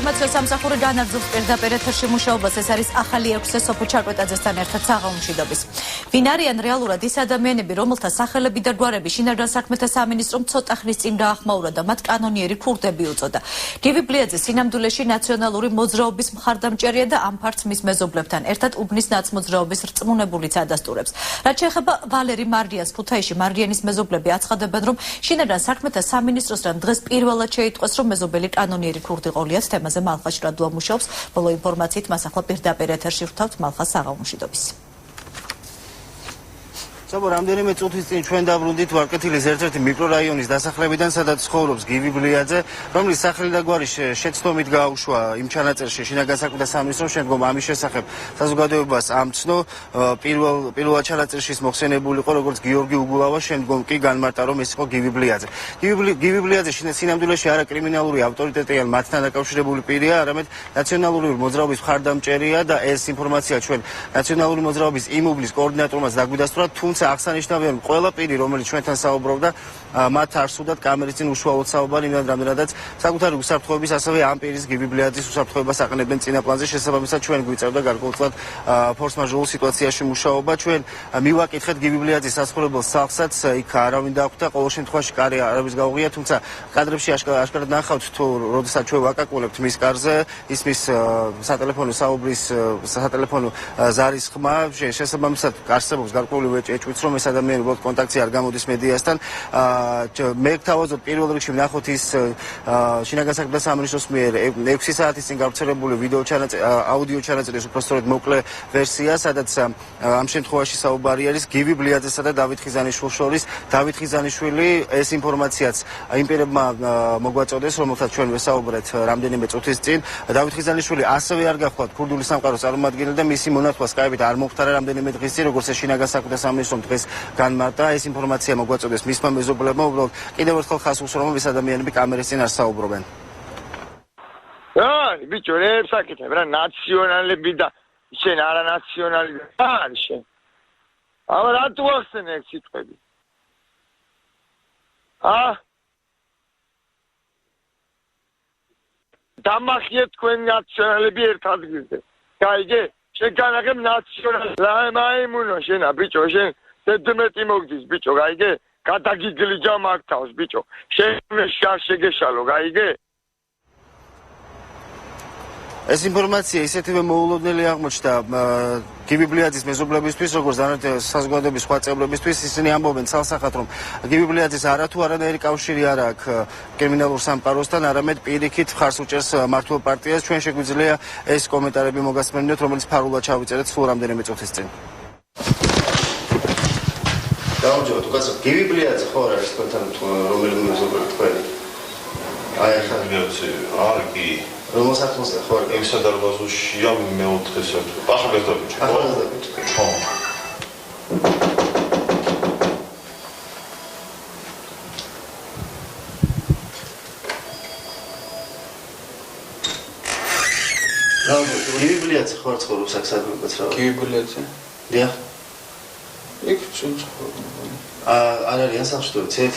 საინფორმაციო სამსახური განაგრძობს პირდაპირ ეთერში მუშაობას. ეს არის ახალი 6-ე სოფო ჩარკვეტაძესთან ერთად საღამომშვიდობის. ვინ არიან რეალურად ის ადამიანები, რომელთა სახელები და გვარები შინაგან საქმეთა სამინისტრომ ცოტა ხნის წინ დაახმაურა და მათ კანონიერი ქურდები უწოდა. გივი ბლიაძე სინამდვილეში ნაციონალური მოძრაობის მხარდამჭერია და ამ ფაქტს მის მეზობლებთან ერთად უბნის ნაცმოძრაობის რწმუნებულიც ადასტურებს. რაც შეეხება ვალერი მარიანს ქუთაისში, მარიანის მეზობლები აცხადებენ, რომ შინაგან საქმეთა სამინისტროსთან დღეს პირველად შეიტყვეს, რომ მეზობელი კანონიერი ქურდი ყოლიათ. თემაზე მალხა ჟრადუა მუშაობს. ბოლო ინფორმაციით მას ახლა პირდაპირ ეთერში ვრთავთ. მალხა საღამომშვიდობის. საბო რამდენიმე წუთის წინ ჩვენ დაბრუნდით ვარკეთილის ერთ-ერთი მიკრორაიონის დასახლებიდან, სადაც ცხოვრობს გივი ბლიაძე, რომლის სახელი და გვარი შეცდომით გაუშვა იმ ჩანაწერში შინაგან საქმეთა სამინისტრომ. შემდგომ ამის შესახებ საზოგადოებას ამცნო. პირველ ჩანაწერში მოხსენებული იყო როგორც გიორგი უგულავა, შემდგომ კი განმარტა, რომ ეს იყო გივი ბლიაძე. გივი ბლიაძე სინამდვილეში არა კრიმინალური ავტორიტეტი ან მათთან დაკავშირებული პირია, არამედ ნაციონალური მოძრაობის მხარდამჭერია და ეს ინფორმაცია ჩვენ ნაციონალური მოძრაობის იმუბლის კოორდინატორმაც დაგვიდასტურა. აღსანიშნავია, რომ ყველა პირი, რომელიც ჩვენთან საუბრობდა, მათ არ სურდათ კამერის წინ უშუალოდ საუბარი, რამდენადაც საკუთარი უსაფრთხოების, ასევე ამ პირის გივი ბლიაძის უსაფრთხოებას აყენებენ წინა პლანზე. შესაბამისად, ჩვენ გვიწევდა გარკვეულწილად ფორს-მაჟორულ სიტუაციაში მუშაობა. ჩვენ მივაკითხეთ გივი ბლიაძის საცხოვრებელ სახლსაც, იქ არავინ დახვდა, ყოველ შემთხვევაში კარი არავის გაუღია, თუმცა კადრებში აშკარად ნახავთ, თუ როდესაც ჩვენ ვაკაკულებთ მის კარზე, ისმის სატელეფონო საუბრის, სატელეფონო ზარის ხმა, შესაბამისად არსებობს გარკვეული ეჭვიც, რომ ეს ადამიანი უბრალოდ კონტაქტში არ გამოდის მედიასთან. მე გთავაზობ პირველ რიგში ვნახოთ ის შინაგან საქმეთა სამინისტროს მიერ 6 საათის წინ გავრცელებული აუდიო ჩანაწერის უпростоრად მოკლე ვერსია, სადაც ამ შემთხვევაში საუბარი არის გივი ბლიაძესა და დავით ხიზანიშვილის შორის. დავით ხიზანიშვილი ეს ინფორმაციაც იმ პირებმა მოგვაწოდეს, რომელთაც ჩვენ ვესაუბრეთ რამდენიმე წუთის წინ. დავით ხიზანიშვილი ასევე არ გახლავთ ქურდული სამყაროს წარმომადგენელი და მისი მონათქვა სკაიპით არ მომხდარა რამდენიმე დღის წინ, როგორც ეს შინაგან საქმეთა სამინისტრომ დღეს განმარტა. ეს ინფორმაცია მოგვაწოდეს მისმა მეზობლებმა. უბრალოდ კიდევ ერთხელ ხაზს უსვამ, რომ ეს ადამიანები კამერის წინ არ საუბრობენ. ბიჭო, რა საკითხებ რა, ნაციონალები და შენ არა ნაციონალი და არის შენ. აბა რატო ახსენე ეს სიტყვები? დამახიეთ თქვენ ნაციონალები ერთ ადგილზე. გაიგე? შენ განაგებ ნაციონალ მაიმუნო შენა ბიჭო, შენ 11 მოგდის ბიჭო, გაიგე? გადაგიგლიჯა მაგთავს ბიჭო. შენ შარ შეგეშალო, გაიგე? ეს ინფორმაცია ისეთივე მოულოდნელი აღმოჩნდა გივი ბლიაძის მეზობლებისთვის, როგორც საზოგადოების სხვა წევრებისთვის. ისინი ამბობენ ცალსახად, რომ გივი ბლიაძის არათუ არანაირი კავშირი არ აქვს კრიმინალურ სამყაროსთან, არამედ პირიქით მხარს უჭერს მართლ პარტიას. ჩვენ შეგვიძლია ეს კომენტარები მოგასმენინოთ, რომელიც ფარულად ჩავიწერეთ სულ რამდენიმე წუთის წინ. გამარჯობა, თუ კაცო, გივი ბლიაძე ხო არის თქვენთან რომელიმე მეზობელი თქვენი? აი ახლა კი რომელ სახლოსა ხო? ევსა დარბაზოშია მეოთხე სართული. ახალგაზრდა ბიჭი. ახალგაზრდა ბიჭი. ხო. გივი ბლიაძე ხო არ ცხოვრობს აქ საქმეც რა? გივი ბლიაძე? დიახ. იქ არ არის ასახში თუ ცეთ?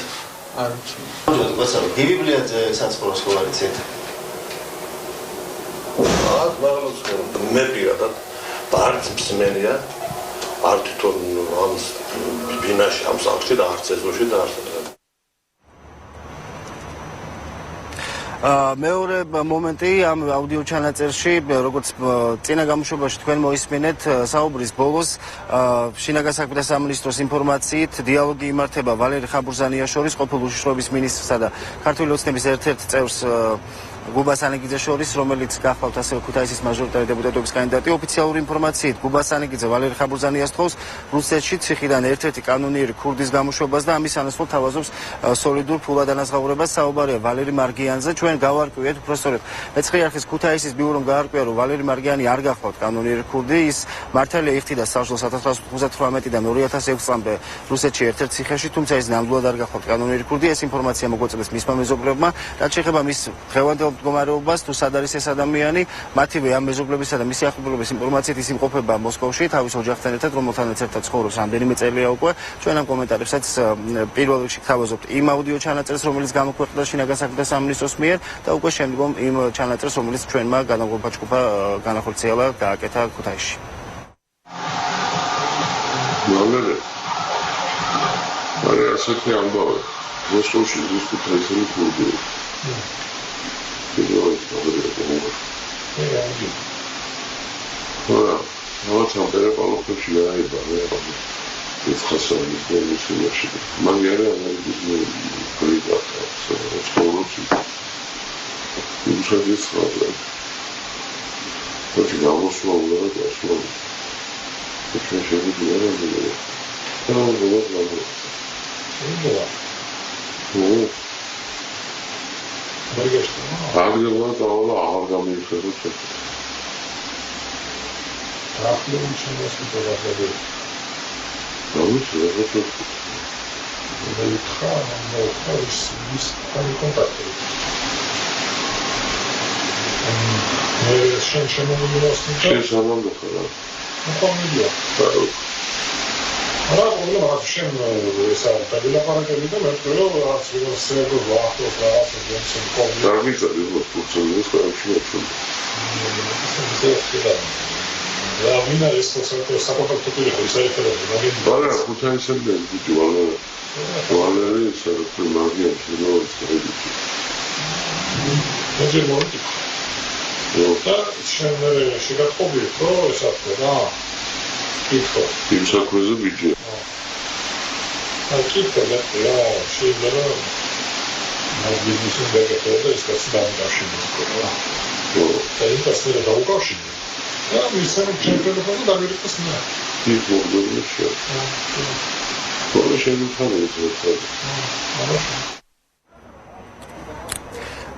არ ვიცი. გივი ბლიაძე საცხოვრობს ხო არის ცეთ? მე პირადად არც მსმენია, არ თვითონ ამ ბინაში, ამ სახლში და არც ეზოში და არც მეორე მომენტი ამ აუდიო ჩანაწერში, როგორც წინა გამოშვებაში თქვენ მოისმინეთ, საუბრის ბოლოს შინაგან საქმეთა სამინისტროს ინფორმაციით დიალოგი იმართება ვალერი ხაბურზანიას შორის, ყოფილ უშიშროების მინისტრსა და ქართული ოცნების ერთ-ერთ წევრს გუბას ანეგიძეს შორის, რომელიც გახლავთ ასევე ქუთაისის მაჟორიტარი დეპუტატობის კანდიდატი. ოფიციალური ინფორმაციით გუბას ანეგიძე ვალერი ხაბურზანიას თხოვს რუსეთში ციხიდან ერთ-ერთი კანონიერი ქურდის გამოშვებას და ამის სანაცვლოდ თავაზობს სოლიდურ ფულად ანაზღაურებას. საუბარია ვალერი მარგიანზე. ჩვენ გავარკვიეთ, უпростоრად მეცხრე არხის ქუთაისის ბიურომ გაარკვია, რომ ვალერი მარგიანი არ გახლავთ კანონიერი ქურდი. ის მართალია იხდიდა საშუალო 1998-დან 2006 წლამდე რუსეთში ერთ-ერთ ციხეში, თუმცა ის ნამდვილად არ გახლავთ კანონიერი ქურდი. ეს ინფორმაცია მოგვაწოდეს მისმა მეზობლებმა. რაც შეეხება მის დღევანდელ მცდელობ მდგომარეობას, თუ სად არის ეს ადამიანი, მათივე ამ მეზობლებისა და მისი ახლობლების ინფორმაციით ის იმყოფება მოსკოვში, თავის ოჯახთან ერთად, რომელთანაც ერთად ცხოვრობს რამდენიმე წელია უკვე. ჩვენ ამ კომენტარებსაც პირველ რიგში გთავაზობთ იმ აუდიო ჩანაწერს, რომელიც გამოქვეყნდა შინაგან საქმეთა სამინისტროს მიერ და უკვე შემდგომ იმ ჩანაწერს, რომელიც ჩვენმა განმავლობა ჯგუფა განახორციელა გააკეთა ქუთაისში. Are asეთი ამბავი. მოსკოვში ის ქუთაისელი ქურდია. What am I about to see? I am it's Hassan is going to see it. Mangere is great at so it's called you should just have it. But you know what's wrong with it, that's wrong. It's a shame to do it. No,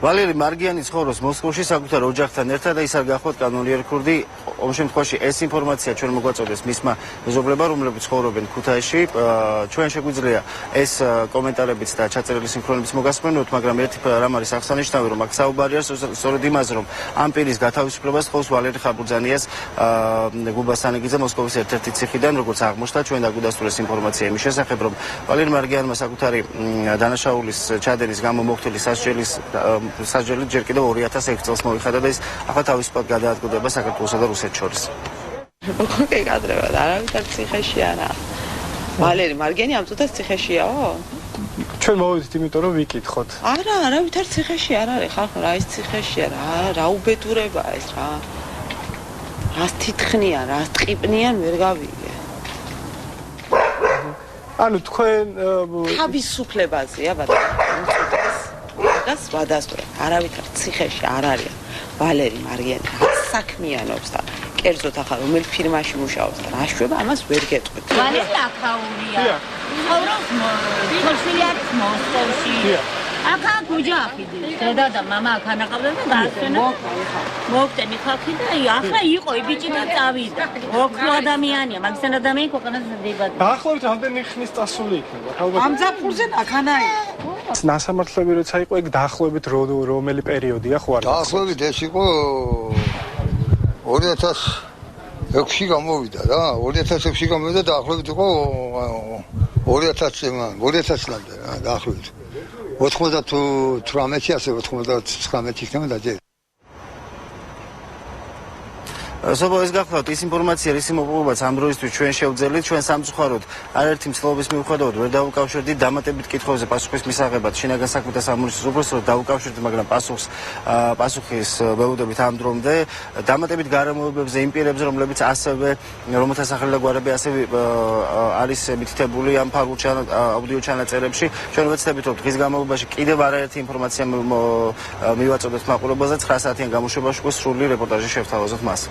ვალერი მარგიანი ცხოვრობს მოსკოვში საკუთარ ოჯახთან ერთად და ის არ გახლავთ კანონიერი ქურდი. ამ შემთხვევაში ეს ინფორმაცია ჩვენ მოგვაწოდეს მისმა მეზობლებმა, რომლებიც ცხოვრობენ ქუთაისში. ჩვენ შეგვიძლია ეს კომენტარებიც და ჩაწერილი სინქრონებიც მოგასმენოთ, მაგრამ ერთი რამ არის აღსანიშნავი, რომ აქ საუბარი არის სწორედ იმაზე, რომ ამ პირის გათავისუფლებას თხოვს ვალერი ხაბუძანიას გუბა სანეგიძე მოსკოვის ერთ-ერთი ციხიდან, როგორც აღმოჩნდა, ჩვენ დაგვიდასტურეს ინფორმაცია იმის შესახებ, რომ ვალერი მარგიანმა საკუთარი დანაშაულის ჩადენის გამო მოხდილი სასჯელი ჯერ კიდევ 2006 წელს მოიხადა და ის ახლა თავისუფლად გადაადგილდება საქართველოსა და რუსეთს შორის. კი, კადრება, არავითარ ციხეში არა. ვალერი მარგიანი ამ წუთას ციხეშიაო? ჩვენ მოვიდით იმიტომ რომ ვიკითხოთ. არა, არავითარ ციხეში არ არის ხალხო, რა ის ციხეშია, რა უბედურებაა ეს რა. რას თითხნიან, რას ტყიპნიან ვერ გავიგე. ანუ თქვენ თავისუფლებაზეა ბატონო. და სხვადასხვა არავითარ ციხეში არ არის ვალერი მარგიანი საქმიანობს და კერძოდ ახლა რომელ ფირმაში მუშაობს და რა შვება ამას ვერ გეტყვით. ვალერი აქაურია. ცხოვრობს მოსკოვში. აქა ოჯახი. დედა და მამა აქ ანაყავდნენ და გაასვენა. მოვტენი ხალხი და ახლა იყო ბიჭი და წავიდა. ოქრო ადამიანია, მაგისთან ადამიანი ქვეყანას დებადა. დაახლოებით რამდენი ხნის წასული იქნება? ამ ზაფხულზე აქანაა. ნასამართლები როცა იყო ეგ დაახლოებით რომელი პერიოდია ხო არის? დაახლოებით ეს იყო 2006-ში გამოვიდა რა. 2006-ში გამოვიდა დაახლოებით იყო 2000 წლამდე რა დაახლოებით. 98-ში ასე 99-ში იქნება დაჯერ. Სოფო ეს გახლავთ ის ინფორმაცია, რის იმყოფებაც ამ დროისთვის ჩვენ შევძელით, ჩვენ სამწუხაროდ არაერთი მცდელობის მიუხედავად ვერ დავუკავშირდით დამატებით კითხვებზე პასუხის მისაღებად შინაგან საქმეთა სამინისტროს უბრალოდ დავუკავშირდით, მაგრამ პასუხის ველოდებით ამ დრომდე დამატებით გარემოებებზე იმ პირებზე, რომლებიც ასევე რომელთა სახელი და გვარები ასევე არის მითითებული ამ ფარულ აუდიო ჩანაწერებში. ჩვენ ვეცდებით, რომ დღის განმავლობაში კიდევ არაერთი ინფორმაცია მივაწოდოთ მაყურებელს და 9 საათიან გამოშვებაში უკვე სრული რეპორტაჟი შევთავაზოთ მას.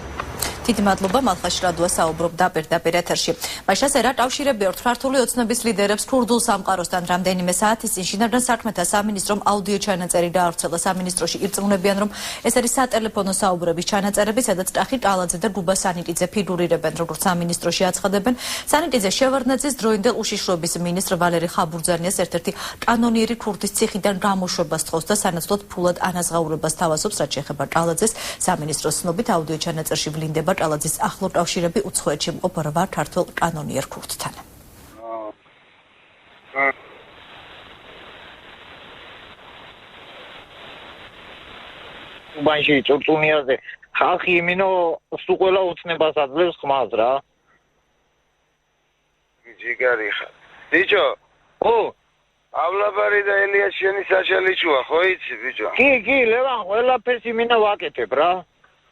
Დიდი მადლობა მალხაშ რადუა საუბრობდა პირდაპირ ეთერში. მაშასე რა კავშირები ერთ ქართული ოცნების ლიდერებს ქურდულ სამყაროსთან რამდენიმე საათის წინ შინაგან საქმეთა სამინისტრომ აუდიო ჩანაწერი დაავრცელა. სამინისტროში ირწმუნებიან, რომ ეს არის სატელეფონო საუბრების ჩანაწერები, სადაც ტახი კალაძე და გუბა სანიტიძე ფიგურირებენ, როგორც სამინისტროში აცხადებენ. სანიტიძე შევარდნაძის დროინდელ უშიშროების მინისტრ ვალერი ხაბურძანიას ერთ-ერთი კანონიერი ქურდის ციხიდან გამოშვებას თხოვს და სანაცვლოდ ფულად ანაზღაურებას თავაზობს, რაც შეეხება კალაძეს. სამინისტროს ცნობით აუდიო ჩანაწერში ვლინდება კალაძის ახლო კავშირები უცხოეთში მყოფ რვა ქართველ კანონიერ ქურდთან. უბანში წურწუნიაზე ხალხი იმინო სულ ყველა ოცნებას აძლევს ხმას რა. ჯიგარი ხარ. ბიჭო, ავლაბარი და ელიას შენი საშალიჩუა, ხო იცი ბიჭო? კი, ლევან, ყველაფერს იმინა ვაკეთებ რა.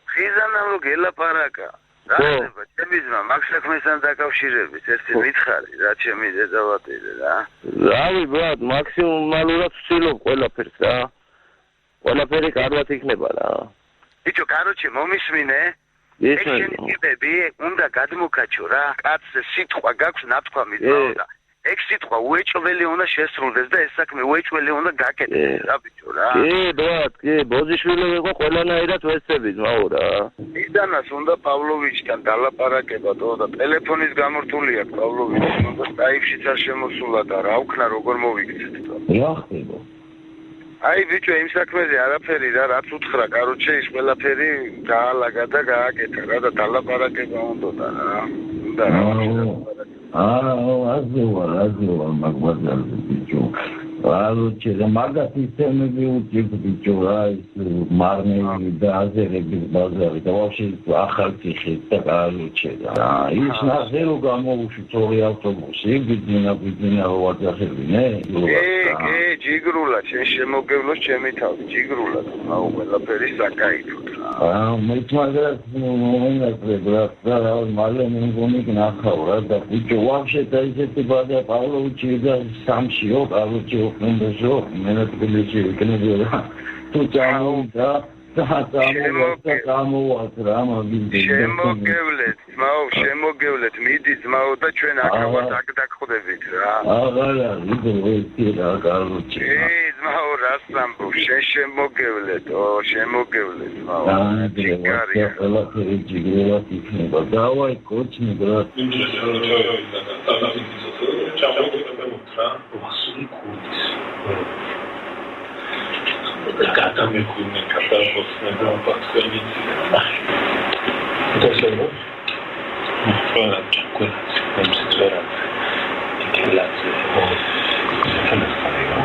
ხიზანამ რო გელაპარაკა. რა ხდება? ჩემი ძმა მაგ საქმესთან დაკავშირებით ერთი მითხარი, რა ჩემი დედავატირე რა. რავი ბრატ, მაქსიმალურად ვცდილობ ყველაფერს რა. ყველაფერი კარგად იქნება რა. ბიჭო, კაროჩე მომისმინე? ეს შენი ტიპები უნდა გადმოკაჩო რა. კაცზე სიტყვა გაქვს ნათქვამი ძმაო და ეგ სიტყვა უეჭველი უნდა შესრულდეს და ეს საქმე უეჭველი უნდა გაკეთდეს რა ბიჭო რა. კი ბრატ, კი, ბოზიშვილი იყო ყველანაირად ვეცდები ძმაო რა. იდანას უნდა პავლოვიჩთან დალაპარაკება და ტელეფონის გამორთული აქვს პავლოვიჩი, უნდა სტაიფშიც არ შემოსულა და რა ვქნა როგორ მოვიქცეთ და. რა ხდება? აი ბიჭო, იმ საქმეზე არაფერი რა, რაც უთხრა, კაროჩე ის ყველაფერი გაალაგა და გააკეთა რა და დალაპარაკება უნდა რა. უნდა რა. აზევა მაგბაზარზე ბიჭო. Короче, магазин системები უჭირთ ბიჭო რა, ის მარნეული და აზერების ბაზარი და вообще ახალციხე და короче რა. ის ნახე რომ გამოუშვი თორი ავტობუსი, ბიძინა ვაძახებინე. კი, ჯიგრულა, შენ შემოგევლოს ჩემი თავი, ჯიგრულა, აუ ყველაფერი საკაითო რა. მეც მაგას მომენატრებ რა, მალე მეგონი ნახავ რა და ბიჭო, вообще და ისეთი ბაზა პავლოვიჩი და სამშიო, короче ნუნდაშო, მენა თბილისში იქნებოდა. თუ წამოვიდა, წამოვიდა რა მაგინდა. შემოგევლეთ, მიდი ძმაო და ჩვენ აქავად აქ დაგხვდებით რა. აღარა, ვიდრე რა კაროჩი. ძმაო, რას ამბობ, შენ შემოგევლეთ, შემოგევლეთ ძმაო. ჯიგარი, ყველაფერი ჯიგრულად იქნება. დავაი კოჩნი რა. Κατάμε κουνέ κατάρρος με τον πατσέλιτσι. Το σέρβο. Φρόνα τσακούνα, δεν σε τσέρα. Τι κλάτσε. Δεν είναι φαρίγα.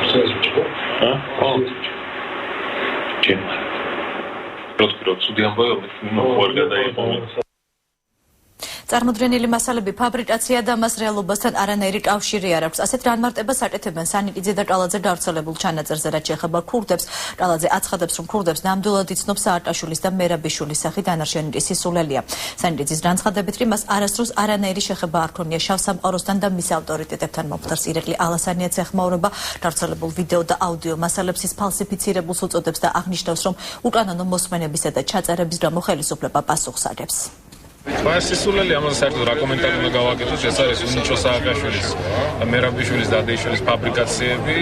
Ξέρεις τσακού. Τι είναι. Πρώτ, σου διαμβόιο με την μοχόργα და იყო. წარმოდგენილი მასალები ფაბრიკაცია და მას რეალობასთან არანაირი კავშირი არ აქვს. ასეთ განმარტებას აკეთებენ სანიტიძე და კალაძე გავრცელებულ ჩანაწერზე, რაც შეეხება ქურდებს. კალაძე აცხადებს, რომ ქურდებს ნამდვილად იცნობს სააკაშვილის და მერაბიშვილის სახით დანარჩენი კი სისულელია. სანიტიძის განცხადებით, მას არასდროს არანაირი შეხება არ ქონია შავ სამყაროსთან და მის ავტორიტეტებთან. მომხდარს ირეკლი ალასანიაც ეხმაურება გავრცელებულ ვიდეო და აუდიო მასალებს ის ფალსიფიცირებულს უწოდებს და აღნიშნავს, რომ უკანონო მოსმენებისა და ჩაწერების გამო ხელისუფლება პასუხს აგებს. სისულელი ამაზე საერთოდ რა კომენტარი უნდა გავაკეთოთ, ეს არის უნიჩო სააკაშვილის და მერაბიშვილის დადეიშვილის ფაბრიკაციები,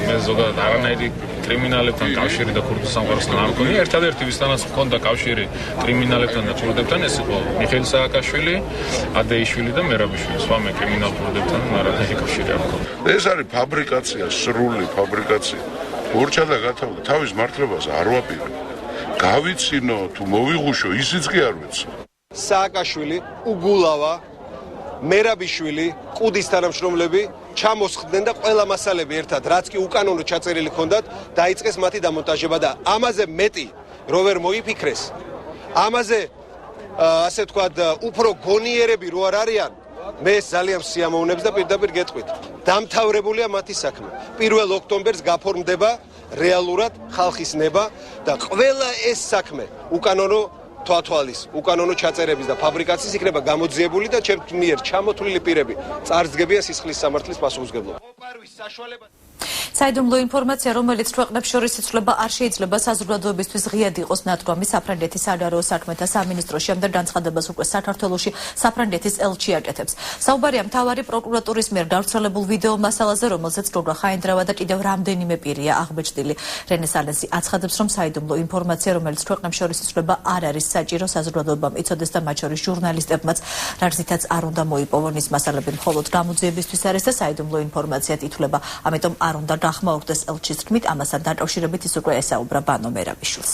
მე ზოგადად არანაირი კრიმინალებთან კავშირი და ქურდულ სამყაროსთან არ მქონია. ერთადერთი ვისთანაც მქონდა კავშირი კრიმინალებთან და ქურდებთან, ეს იყო მიხეილ სააკაშვილი, ადეიშვილი და მერაბიშვილი. სხვა კრიმინალ ქურდებთან არანაირი კავშირი არ მქონდა. ეს არის ფაბრიკაცია, სრული ფაბრიკაცია. ორჩა და გათავდა თავის მართლობას არ ვაპირებ. გავიცინო თუ მოვიღუშო, ისიც კი არ ვიცი. სააკაშვილი, უგულავა, მერაბიშვილი, კუდის თანამშრომლები ჩამოსხდნენ და ყველა მასალები ერთად, რაც კი უკანონო ჩაწერილი ჰქონდათ, დაიწყეს მათი დამონტაჟება და ამაზე მეტი რო ვერ მოიფიქრეს. ამაზე ასე ვთქვათ, უფრო გონიერები რო არ არიან, მე ძალიან სიამოვნებს და პირდაპირ გეტყვით. დამთავრებულია მათი საქმე. 1 ოქტომბერს გაფორმდება რეალურად ხალხის ნება და ყველა ეს საქმე უკანონო თვალის უკანონო ჩაწერების და ფაბრიკაციის იქნება გამოძიებული და ჩემს მიერ ჩამოთვლილი პირები წარსდგებიან სისხლის სამართლის პასუხისმგებლობა. საიდუმლო ინფორმაცია, რომელიც ქვეყნებს შორის იცვლება, არ შეიძლება საზოგადოებისთვის ღიად იყოს ნათქვამი საფრანგეთის საგარეო საქმეთა სამინისტროში ამ განცხადებას უკვე საქართველოში საფრანგეთის ელჩი აკეთებს. საუბარია მთავარი პროკურატურის მიერ გავრცელებულ ვიდეო მასალაზე, რომელზეც გოგა ხაინდრავა და კიდევ რამდენიმე პირია აღბეჭდილი. რენესანსი აცხადებს, რომ საიდუმლო ინფორმაცია, რომელიც ქვეყნებს შორის იცვლება, არ არის საჭირო საზოგადოებამ იცოდეს და მათ შორის ჟურნალისტებმაც რა გზითაც არ უნდა მოიპოვონ ის მასალები მხოლოდ გამოძიებისთვის არის და საიდუმლო ინფორმაციად ითვლება. ამიტომ არ უნდა გახმაურდეს ელჩის თქმით, ამასთან დაკავშირებით ის უკვე ესაუბრა ბანო მერაბიშვილს.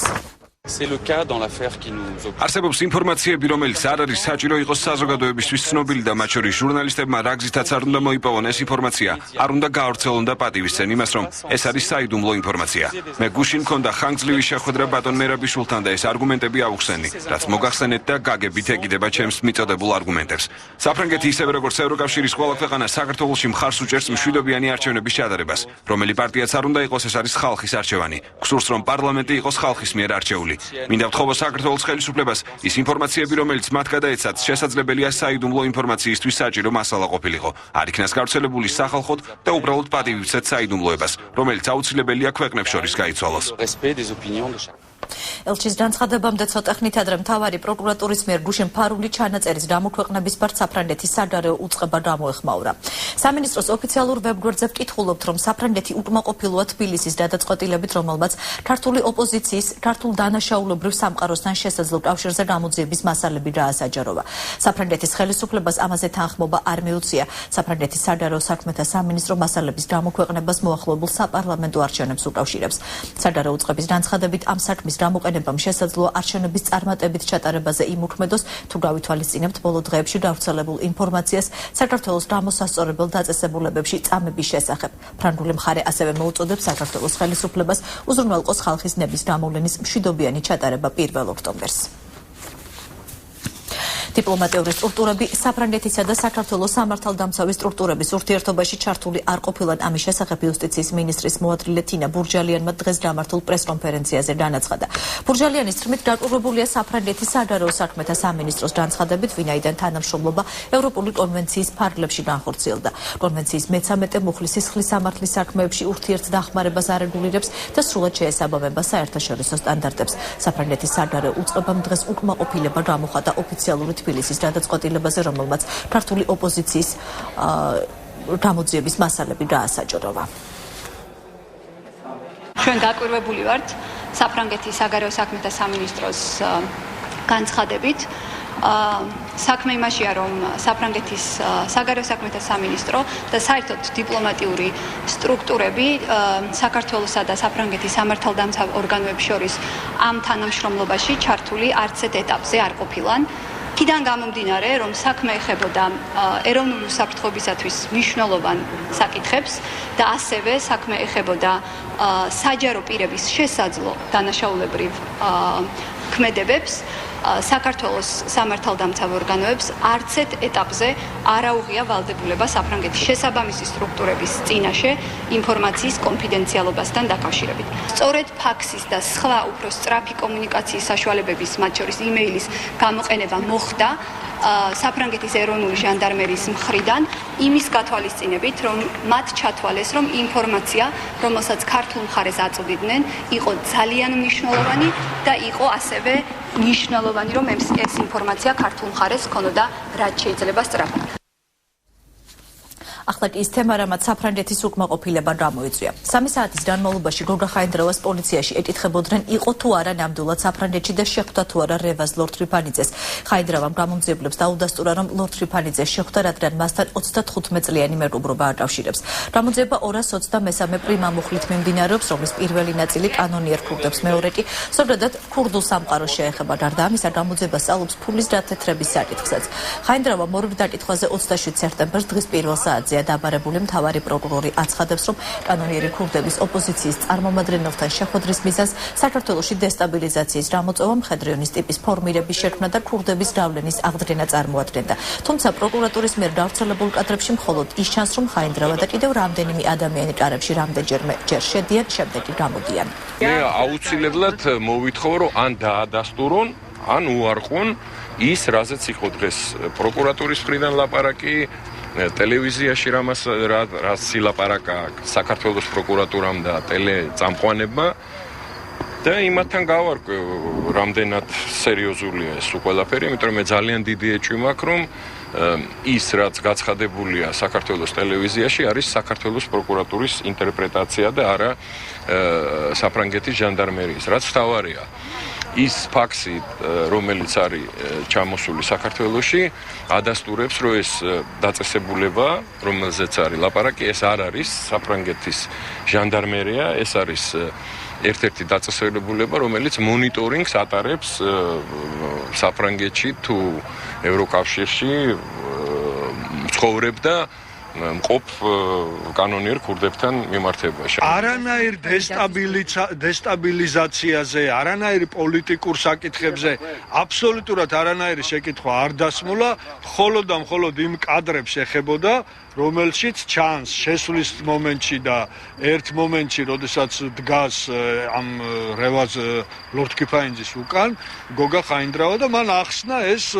არსებობს ინფორმაციები, რომელიც არ არის საჭირო იყოს საზოგადოებისთვის ცნობილი და მათ შორის ჟურნალისტებმა რა გზითაც არ უნდა მოიპოვონ ეს ინფორმაცია, არ უნდა გაავრცელონ და პატივისცენ იმას, რომ ეს არის საიდუმლო ინფორმაცია. მე გუშინ მქონდა ხანგრძლივი შეხვედრა ბატონ მერაბიშვილთან და ეს არგუმენტები ავუხსენი, რაც მოგახსენეთ და გაგებით ეკიდება ჩემს მიწოდებულ არგუმენტებს. საფრანგეთი ისევე როგორც ევროკავშირის ყველა ქვეყანა საქართველოში მხარს უჭერს მშვიდობიანი არჩევნების ჩატარებას. რომელი პარტიაც არ უნდა იყოს, ეს არის ხალხის არჩევანი. გსურს, რომ პარლამენტი იყოს ხალხის მიერ არჩეული. მინდა ვთხოვო საქართველოს ხელისუფლებას, ის ინფორმაციები, რომელიც მათ გადაეცათ, შესაძლებელია საიდუმლო ინფორმაციისთვის საჭირო მასალა ყოფილიყო. არ იქნას გავრცელებული სახალხოდ და უბრალოდ პატივისცეთ საიდუმლოებას, რომელიც აუცილებელია ქვეყნებს შორის გაიცვალოს. ელჩის განცხადებამდე ცოტა ხნით ადრე მთავარი პროკურატურის მიერ გუშინ ფარული ჩანაწერის გამოქვეყნების ბართ საფრანგეთის საგარეო უწყება გამოეხმაურა. სამინისტროს ოფიციალურ ვებგვერდზე ვკითხულობთ, რომ საფრანგეთი უკმაყოფილოა თბილისის გადაწყვეტილებით, რომელმაც ქართული ოპოზიციის, ქართულ დანაშაულებრივ სამყაროსთან შესაძლო კავშირზე გამოძიების მასალები დაასაჯაროვა. საფრანგეთის ხელისუფლებას ამაზე თანხმობა არ მიუწია. საფრანგეთის საგარეო საქმეთა სამინისტრო მასალების გამოქვეყნებას მოახლოებულ საპარლამენტო არჩევნებს უკავშირებს. საგარეო უწყების განცხადებით ამ საქმის გამოყენებამ შესაძლოა არჩევნების წარმატებით ჩატარებაზე იმუქმედოს, თუ გავითვალისწინებთ ბოლო დღეებში გავრცელებულ ინფორმაციას საქართველოს გამოსასწორებელ დაწესებულებებში წამების შესახებ. ფრანგული მხარე ასევე მოუწოდებს საქართველოს ხელისუფლებას უზრუნველყოს ხალხის ნების გამოვლენის მშვიდობიანი ჩატარება 1 ოქტომბერს. დიპლომატიური სტრუქტურები საფრანგეთისა და საქართველოს სამართალდამცავი სტრუქტურების ურთიერთობაში ჩართული არ ყოფილან ამის შესახებ იუსტიციის მინისტრის მოადრილე თინა ბურჯალიანმა დღეს გამართულ პრესკონფერენციაზე განაცხადა. ბურჯალიანის თქმით, დაკურებულია საფრანგეთის საგარეო საქმეთა სამინისტროს განცხადებით, ვინაიდან თანამშრომლობა ევროპული კონვენციის ფარგლებში განხორციელდა. კონვენციის მე-13 მუხლის სისხლის სამართლის საქმეებში ურთიერთდახმარებას არეგულირებს და სრულად შეესაბამება საერთაშორისო სტანდარტებს. საფრანგეთის საგარეო უწყებამ დღეს უკმაყოფილება გამოხატა ოფიციალური თბილისის გადაწყვეტილებაზე, რომელმაც ქართული ოპოზიციის გამოძიების მასალები დაასაჯაროვა. ჩვენ დაკვირვებული ვართ საფრანგეთის საგარეო საქმეთა სამინისტროს განცხადებით. საქმე იმაშია, რომ საფრანგეთის საგარეო საქმეთა სამინისტრო და საერთოდ დიპლომატიური სტრუქტურები საქართველოსა და საფრანგეთის სამართალდამცავ ორგანოებს შორის ამ თანამშრომლობაში ჩართული არც ერთ ეტაპზე არ ყოფილან. იქიდან გამომდინარე, რომ საქმე ეხებოდა ეროვნული უსაფრთხოებისათვის მნიშვნელოვან საკითხებს და ასევე საქმე ეხებოდა საჯარო პირების შესაძლო დანაშაულებრივ ქმედებებს, საქართველოს სამართალდამცავ ორგანოებს არც ერთ ეტაპზე არ აუღია ვალდებულება საფრანგეთის შესაბამისი სტრუქტურების წინაშე ინფორმაციის კონფიდენციალობასთან დაკავშირებით. სწორედ ფაქსის და სხვა უფრო სწრაფი კომუნიკაციის საშუალებების, მათ შორის იმეილის გამოყენება მოხდა საფრანგეთის ეროვნული ჟანდარმერიის მხრიდან იმის გათვალისწინებით, რომ მათ ჩათვალეს, რომ ინფორმაცია, რომელსაც ქართულ მხარეს აწვდიდნენ, იყო ძალიან მნიშვნელოვანი და იყო ასევე მნიშვნელოვანი, რომ ეს ინფორმაცია ქართულ მხარეს ჰქონოდა რაც შეიძლება სწრაფად. ახლა კი ის თემა, რამაც საფრანგეთის უკმაყოფილება გამოიწვია. 3 საათის განმავლობაში გოგა ხაინდრავას პოლიციაში ეკითხებოდნენ, იყო თუ არა ნამდვილად საფრანგეთში და შეხვდა თუ არა რევაზ ლორდ რიფანიძეს. ხაინდრავამ გამომძიებლებს დაუდასტურა, რომ ლორდ რიფანიძე შეხვდა, რადგან მასთან 35 წლიანი მეგობრობა აკავშირებს. გამოძიება 223 პრიმა მუხლით მიმდინარეობს, რომლის პირველი ნაწილი კანონიერ ქურდებს, მეორე კი ზოგადად ქურდულ სამყაროს შეეხება. გარდა ამისა, გამოძიება სწავლობს ფულის დათეთრების საკითხსაც. ხაინდრავა მორიგ დაკითხვაზე 27 სექტემბერს დღის პირველ საათზე დაბარებული მთავარი პროკურორი აცხადებს, რომ კანონიერი ქურდების ოპოზიციის წარმომადგენელთან შეხვედრის მიზანს საქართველოში დესტაბილიზაციის გამოწვევა, მხედრიონის ტიპის ფორმირების შექმნა და ქურდების გავლენის აღდგენა წარმოადგენდა. თუმცა პროკურატურის მიერ გავრცელებულ კადრებში მხოლოდ ის ჩანს, რომ ხაინდრავა და კიდევ რამდენიმე ადამიანი კარებში რამდენჯერმე ჯერ შედიან, შემდეგ კი გამოდიან. მე აუცილებლად მოვითხოვ, რომ ან დაადასტურონ, ან უარყონ ის, რაზეც იყო დღეს პროკურატურის მხრიდან ლაპარაკი, ტელევიზიაში რას სილაპარაკა საქართველოს პროკურატურამ და ტელეწამყვანებმა და იმათთან გავარკვე რამდენად სერიოზულია ეს ყველაფერი, იმიტომ რომ მე ძალიან დიდი ეჭვი მაქვს რომ ის რაც გაცხადებულია საქართველოს ტელევიზიაში არის საქართველოს პროკურატურის ინტერპრეტაცია და არა საფრანგეთის ჟანდარმერიის, რაც თავარია. ის ფაქსი, რომელიც არის ჩამოსული საქართველოში, ადასტურებს, რომ ეს დაწესებულება, რომელზეც არის ლაპარაკი, ეს არ არის საფრანგეთის ჟანდარმერია, ეს არის ერთ-ერთი დაწესებულება, რომელიც მონიტორინგს ატარებს საფრანგეთში თუ ევროკავშირში ცხოვრებ და მყოფ კანონიერ ქურდებთან მიმართებაში. არანაირ დესტაბილიზაციაზე, არანაირ პოლიტიკურ საკითხებზე აბსოლუტურად არანაირი შეკითხვა არ დასმულა, მხოლოდ და მხოლოდ იმ კადრებს ეხებოდა, რომელშიც ჩანს შესვლის მომენტში და ერთ მომენტში, როდესაც დგას ამ რევაზ ლორდ კიფაინძის უკან, გოგა ხაინდრავა და მან ახსნა ეს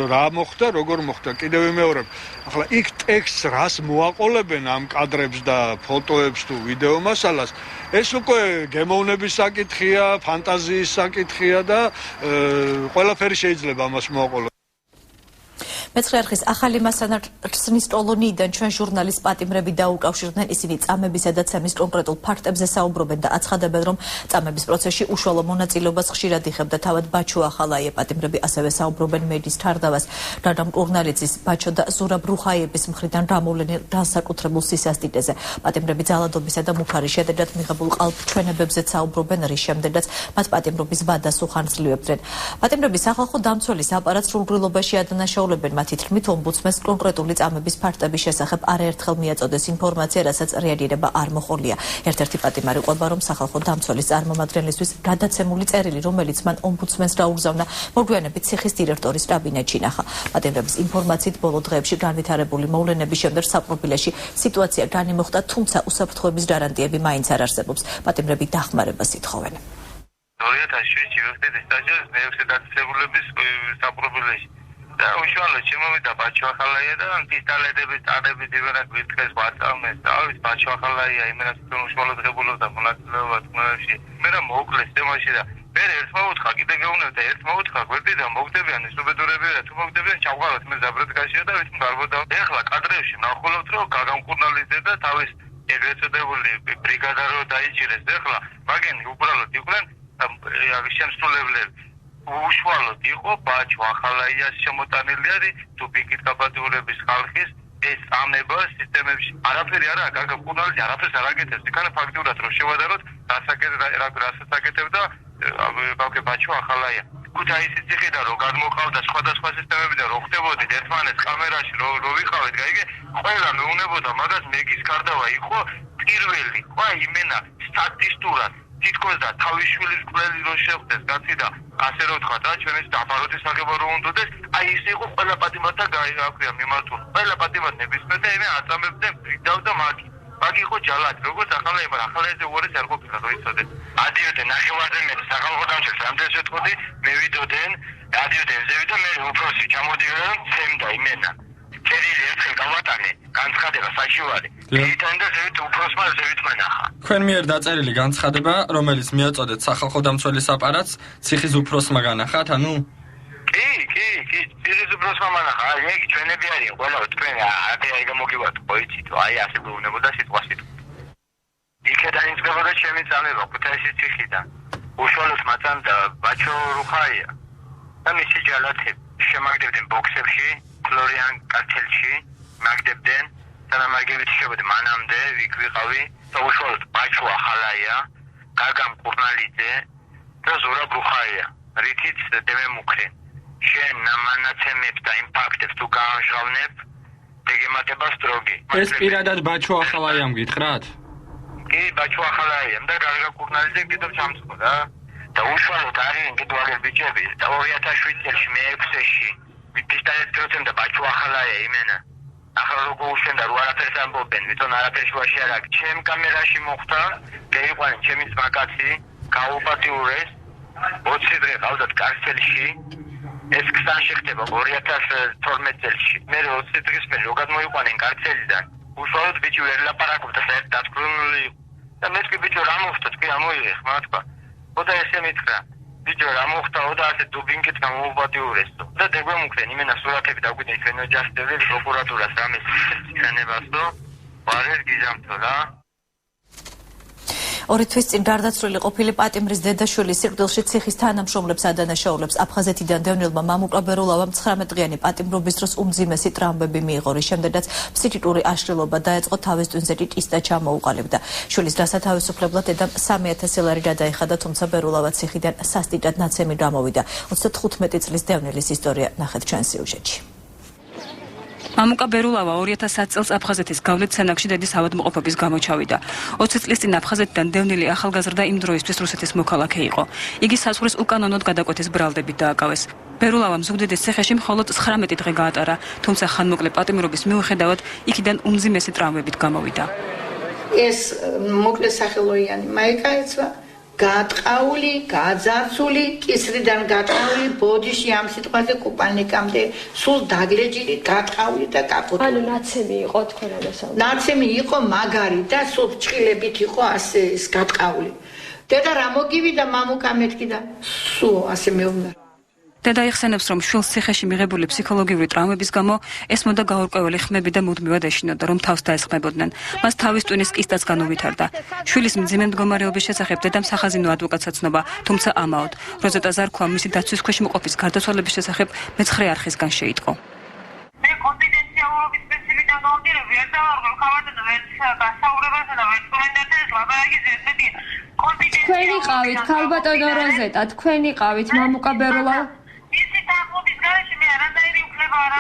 რა მოხდა, როგორ მოხდა. კიდევ ვიმეორებ. ახლა იქ ტექსტს რას მოაყოლებენ ამ კადრებს და ფოტოებს თუ ვიდეო მასალას, ეს უკვე გემოვნების საკითხია, ფანტაზიის საკითხია და ყველაფერი შეიძლება ამას მოაყოლოს. მეცხრე არხის ახალი მასანარსნის ტოლონიიდან ჩვენ ჟურნალის პატიმრები დაუკავშირდნენ, ისინი წამებისა და ცემის კონკრეტულ ფაქტებზე საუბრობენ და აცხადებენ, რომ წამების პროცესში უშუალო მონაწილეობას ხშირად იხებდა თავად ბაჩო ახალაია. პატიმრები ასევე საუბრობენ მედის თარდავას, რადამ კურნალიძის, ბაჩო და ზურაბ რუხაიების მხრიდან გამოვლენილ განსაკუთრებულ სისასტიკეზე. პატიმრები ძალადობისა და მუქარი შედედად მიღებულ ყალბჩვენებებზეც საუბრობენ, რის შემდეგაც მათ პატიმრობის ვადას უხანძლებდნენ. პატიმრები სახალხო დამცველის აპარატს სრულგრილობაში ადანაშაულებენ. მათი თქმით, ომბუდსმენს კონკრეტული წამების ფაქტების შესახებ არაერთხელ მიაწოდეს ინფორმაცია, რასაც რეაგირება არ მოჰყოლია. ერთ-ერთი პატიმარი ყვება, რომ სახალხო დამცველის წარმომადგენლისთვის გადაცემული წერილი, რომელიც მან ომბუდსმენს დაუგზავნა, მოგვიანებით ციხის დირექტორის კაბინეტში ნახა. პატიმრების ინფორმაციით, ბოლო დღეებში განვითარებული მოვლენების შემდეგ საპროფილეში სიტუაცია განიმოხდა, თუმცა უსაფრთხოების გარანტიები მაინც არ არსებობს. პატიმრები დახმარებას ითხოვენ. 2007 ვიხდით სტაჟერს მეექვსე დაწესებულების საპროფილეში. და უშუალოდ შემოვიდა ბაჩო ახალაია და პისტოლეტების წადების იმენა გვითხეს ვაწამეს და ის ბაჩო ახალაია იმენა თვითონ უშუალოდ ღებულობდა მონაწილეობას თქმებში. მე რა მოუკლეს თემაში და მე ერთმა უთხრა კიდე გეუბნებდა, ერთმა უთხრა გვერდი და მოგდებიან ის უბედურებია და თუ მოგდებიან ჩავყავოთ მე ზაბრეთკაშია და ვიცი გარბოდა. ეხლა კადრებში ნახულობთ რომ გაგამკურნალიძე და თავის ეგრეთ წოდებული ბრიგადა რო დაიჭირეს. ეხლა მაგენი უბრალოდ იყვნენ შემსრულებლები. უშუალოდ იყო ბაჩო ახალაიას შემოტანილი არის თუბიკით გაბადურების ხალხის ეს წამება სისტემებში. არაფერი არა, გაგა კურნალიძე არაფერს არ აკეთებს. იქანა ფაქტურად რომ შევადაროთ, რასაც აკეთებდა ბაჩო ახალაია. ქუთაისის ციხიდან რომ გადმოყავდა სხვადასხვა სისტემებიდან რომ ხდებოდით ერთმანეთს კამერაში რომ ვიყავით, გაიგე? ყველა მეუნებოდა მაგას მეგის გარდავა იყო პირველი. ყვა იმენა სტატისტურად თითქოს და თავისშვილის კვლელი რო შეხვდეს კაცი და ასე რომ თქვა და ჩვენს დაფაროთის საგებო რო უნდოდეს, აი ის იყო ყველა პატიმართა გაიაქვია მიმართულ. ყველა პატიმარს ნებისმიერ და ემე აწამებდნენ ბრიდავდა მაგი. მაგი იყო ჯალათი, როგორც ახალაია, მაგრამ ახალაიაზე უარეს არ ყოფილა რო იცოდე. ადიოდენ ნახევარზე მე სახალხო დამცველს რამდენს ვეთქოდი, მე ვიდოდენ, ადიოდენ ზევით და მე უფროსი ჩამოდიოდან ცემდა იმენა. კერილი ერთხელ გავატანე, განცხადება საჩივარი. იტან და ზევით უფროსმა ზევით მანახა. თქვენ მიერ დაწერილი განცხადება, რომელიც მიაწოდეთ სახალხო დამცველის აპარატს, ციხის უფროსმა განახათ, ანუ? კი, ციხის უფროსმა მანახა. აი, ეგ ჩვენები არიან, ყველა თქვენ აი გამოგივართ, ყოიცით, აი ასე გვეუბნებოდა სიტყვასით. იქედან იწყებოდა ჩემი წამება ქუთაისის ციხიდან. უშუალოდ მაწამდა ბაჩო რუხაია და მისი ჯალათები. შემაგდებდნენ ბოქსებში, ფლორიან კარტელში, მაგდებდნენ თანამაგებით შევედი მანამდე იქ ვიყავი და უშუალოდ ბაჩო ახალაია, გაგამ კურნალიძე და ზურაბ რუხაია. რითიც დემემუქრენ. შენ ნამანაცემებს და იმ ფაქტებს თუ გაამჟღავნებ, დეგემატება სტროგი. ეს პირადად ბაჩო ახალაიამ გითხრათ? კი, ბაჩო ახალაიამ და გაგა კურნალიძე კიდევ ჩამწყო და უშუალოდ არიან კიდევ აგერ ბიჭები და 2007 წელს მე-6-ში პისტოლეტს როცემდა ბაჩო ახალაია იმენა. ახლა როგორ უშენდა რო არაფერს ამბობენ, ვიწონ არაფერს ვაში არ აქვს. ჩემ კამერაში მოხდა, გეიყვანენ ჩემი ძმაკაცი, გაუპატიურეს 20 დღე ყავდათ კარცელში ეს ქსანში ხდება 2012 წელს. მე 20 დღის მერე რო გადმოიყვანენ კარცელიდან, უშუალოდ ბიჭი ვერ ლაპარაკობდა, საერთოდ დათქმული იყო. და მე თქვი ბიჭო რა მოხდა, თქვი ამოიღე ხმა თქვა. ოდა ესე მითხრა, ბიჭო რა მოხდა, ოდა ასე დუბინკით გამოუბადიურესო. და დაგვემუქრენ იმენა სურათები დაგვიდე ჩვენ ოჯახები პროკურატურას რამეს ჩვენებასო. ვარეს გიზამთო რა. ორი თვის წინ გარდაცვლილი ყოფილი პატიმრის დედაშვილი სიკვდილში ციხის თანამშრომლებს ადანაშაულებს. აფხაზეთიდან დევნილმა მამუკა ბერულავამ 19-დღიანი პატიმრობის დროს უმძიმესი ტრამვები მიიღო, რის შემდეგაც ფსიქიკური აშლილობა დაეწყო, თავის ტვინზე ტისტა ჩამოუყალიბდა. შვილის დასათავისუფლებლად დედამ 3000 ლარი გადაიხადა, თუმცა ბერულავა ციხიდან სასტიკად ნაცემი გამოვიდა. 35 წლის დევნილის ისტორია ნახეთ ჩვენ სიუჟეტში. მამუკა ბერულავა 2010 წელს აფხაზეთის გავლით სენაკში დედის ავადმყოფობის გამო ჩავიდა. 20 წლის წინ აფხაზეთიდან დევნილი ახალგაზრდა იმ დროისთვის რუსეთის მოქალაქე იყო. იგი საზღვრის უკანონოდ გადაკვეთის ბრალდებით დააკავეს. ბერულავამ ზუგდიდის ციხეში მხოლოდ 19 დღე გაატარა, თუმცა ხანმოკლე პატიმრობის მიუხედავად იქიდან უმძიმესი ტრამვებით გამოვიდა. ეს მოკლე სახელოიანი მაიკა ეცვა, გაატყაული, გაძარცული, კისრიდან გაატყაული, ბოდიში ამ სიტყვაზე კუპალნიკამდე, სულ დაგლეჯილი, გაატყაული და კაპუტული. ანუ ნაცემი იყო თქვენ ამასაუბრეთ. ნაცემი იყო მაგარი და სულ ჭყილებით იყო ასე ის გაატყაული. დედა რა მოგივიდა მამუკა მეთქი და სულ ასე მეუბნა. დედა იხსენებს, რომ შვილს ციხეში მიღებული ფსიქოლოგიური ტრამვების გამო ესმოდა გაურკვეველი ხმები და მუდმივად ეშინოდა, რომ თავს დაესხმებოდნენ. მას თავის ტვინის კისტაც განუვითარდა. შვილის მძიმე მდგომარეობის შესახებ დედამ სახაზინო ადვოკატს აცნობა, თუმცა ამაოდ. როზეტა ზარქვა მისი დაცვის ქვეშ მყოფის გარდაცვალების შესახებ მეცხრე არხისგან შეიტყო. მე კონფიდენციალურობის პრინციპიდან გამომდინარე, ვერ დავარღვევ ხავატა და ვერც გასაუბრებასა და ვერც კომენტარებს ლაპარაკის ესეთი კონფიდენციალურობის. თქვენი ყავით, ქალბატონო როზეტა, თქვენი ყავით მამუკა ბერულავა.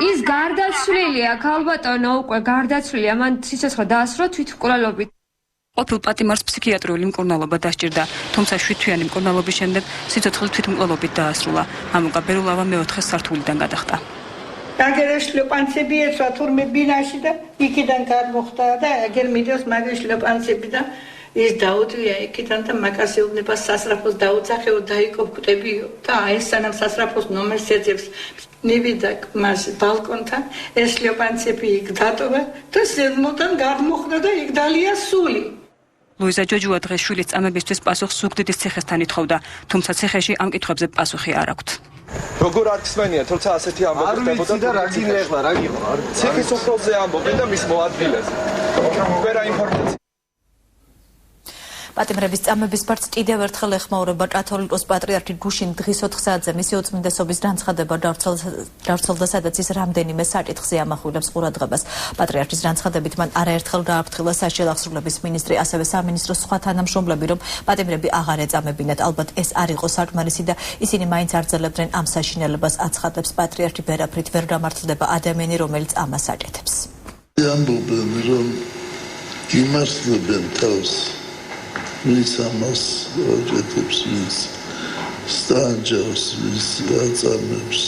ის გარდაცვლილია, ქალბატონო, უკვე გარდაცვლილია, მან სიცოცხლე დაასრულა თვითმკვლელობით. ყოფილ პატიმარს ფსიქიატრიული მკურნალობა დასჭირდა, თუმცა 7 თვიანი მკურნალობის შემდეგ სიცოცხლე თვითმკვლელობით დაასრულა. მამუკა ბერულავა მე-4 სართულიდან გადახტა. აგერ შლოპანცები ეცვა თურმე ბინაში და იქიდან გადმოხდა და აგერ მიდევს მაგერ შლოპანცები და ის დაუწვია იქიდან და მაგას ეუბნება სასრაფოს დაუძახეო დაიკო კვდებიო და ეს სანამ სასრაფოს ნომერს ეძებს მივიდა მას ბალკონთან ეს შლოპანცები იქ დატოვა და ზემოდან გადმოხდა და იქ დალია სული. ლუიზა ჯოჯუა დღეს შვილის წამებისთვის პასუხს ზუგდიდის ციხესთან ითხოვდა, თუმცა ციხეში ამ კითხვებზე პასუხი არ აქვთ. როგორ არქისმენია, თორსა ასეთი ამბობი ხდებოდა და რა გინდა ეხლა, რა გიყო? ციხის უფროსზე ამბობენ და მის მოადგილეზე. ვერა ინფორმაცია. პატიმრების წამების ბართ კიდევ ერთხელ ეხმაურება კათოლიკოს პატრიარქი გუშინ დღის 4 საათზე მისი უწმინდესობის განცხადება დავრცელდა, სადაც ის რამდენიმე საკითხზე ამახვილებს ყურადღებას. პატრიარქის განცხადებით მან არაერთხელ გააფრთხილა საშიელ აღსრულების მინისტრი, ასევე სამინისტროს სხვა თანამშრომლები, რომ პატიმრები აღარ ეწამებინათ. ალბათ ეს არ იყო საკმარისი და ისინი მაინც არძელებდნენ ამ საშინელებას, აცხადებს პატრიარქი ვერაფრით ვერ გამართლდება ადამიანი, რომელიც ამას აკეთებს. ამბობენ, რომ იმართლებენ თავს ვის ამას აკეთებს, ვის სტანჯავს, ვის აწამებს.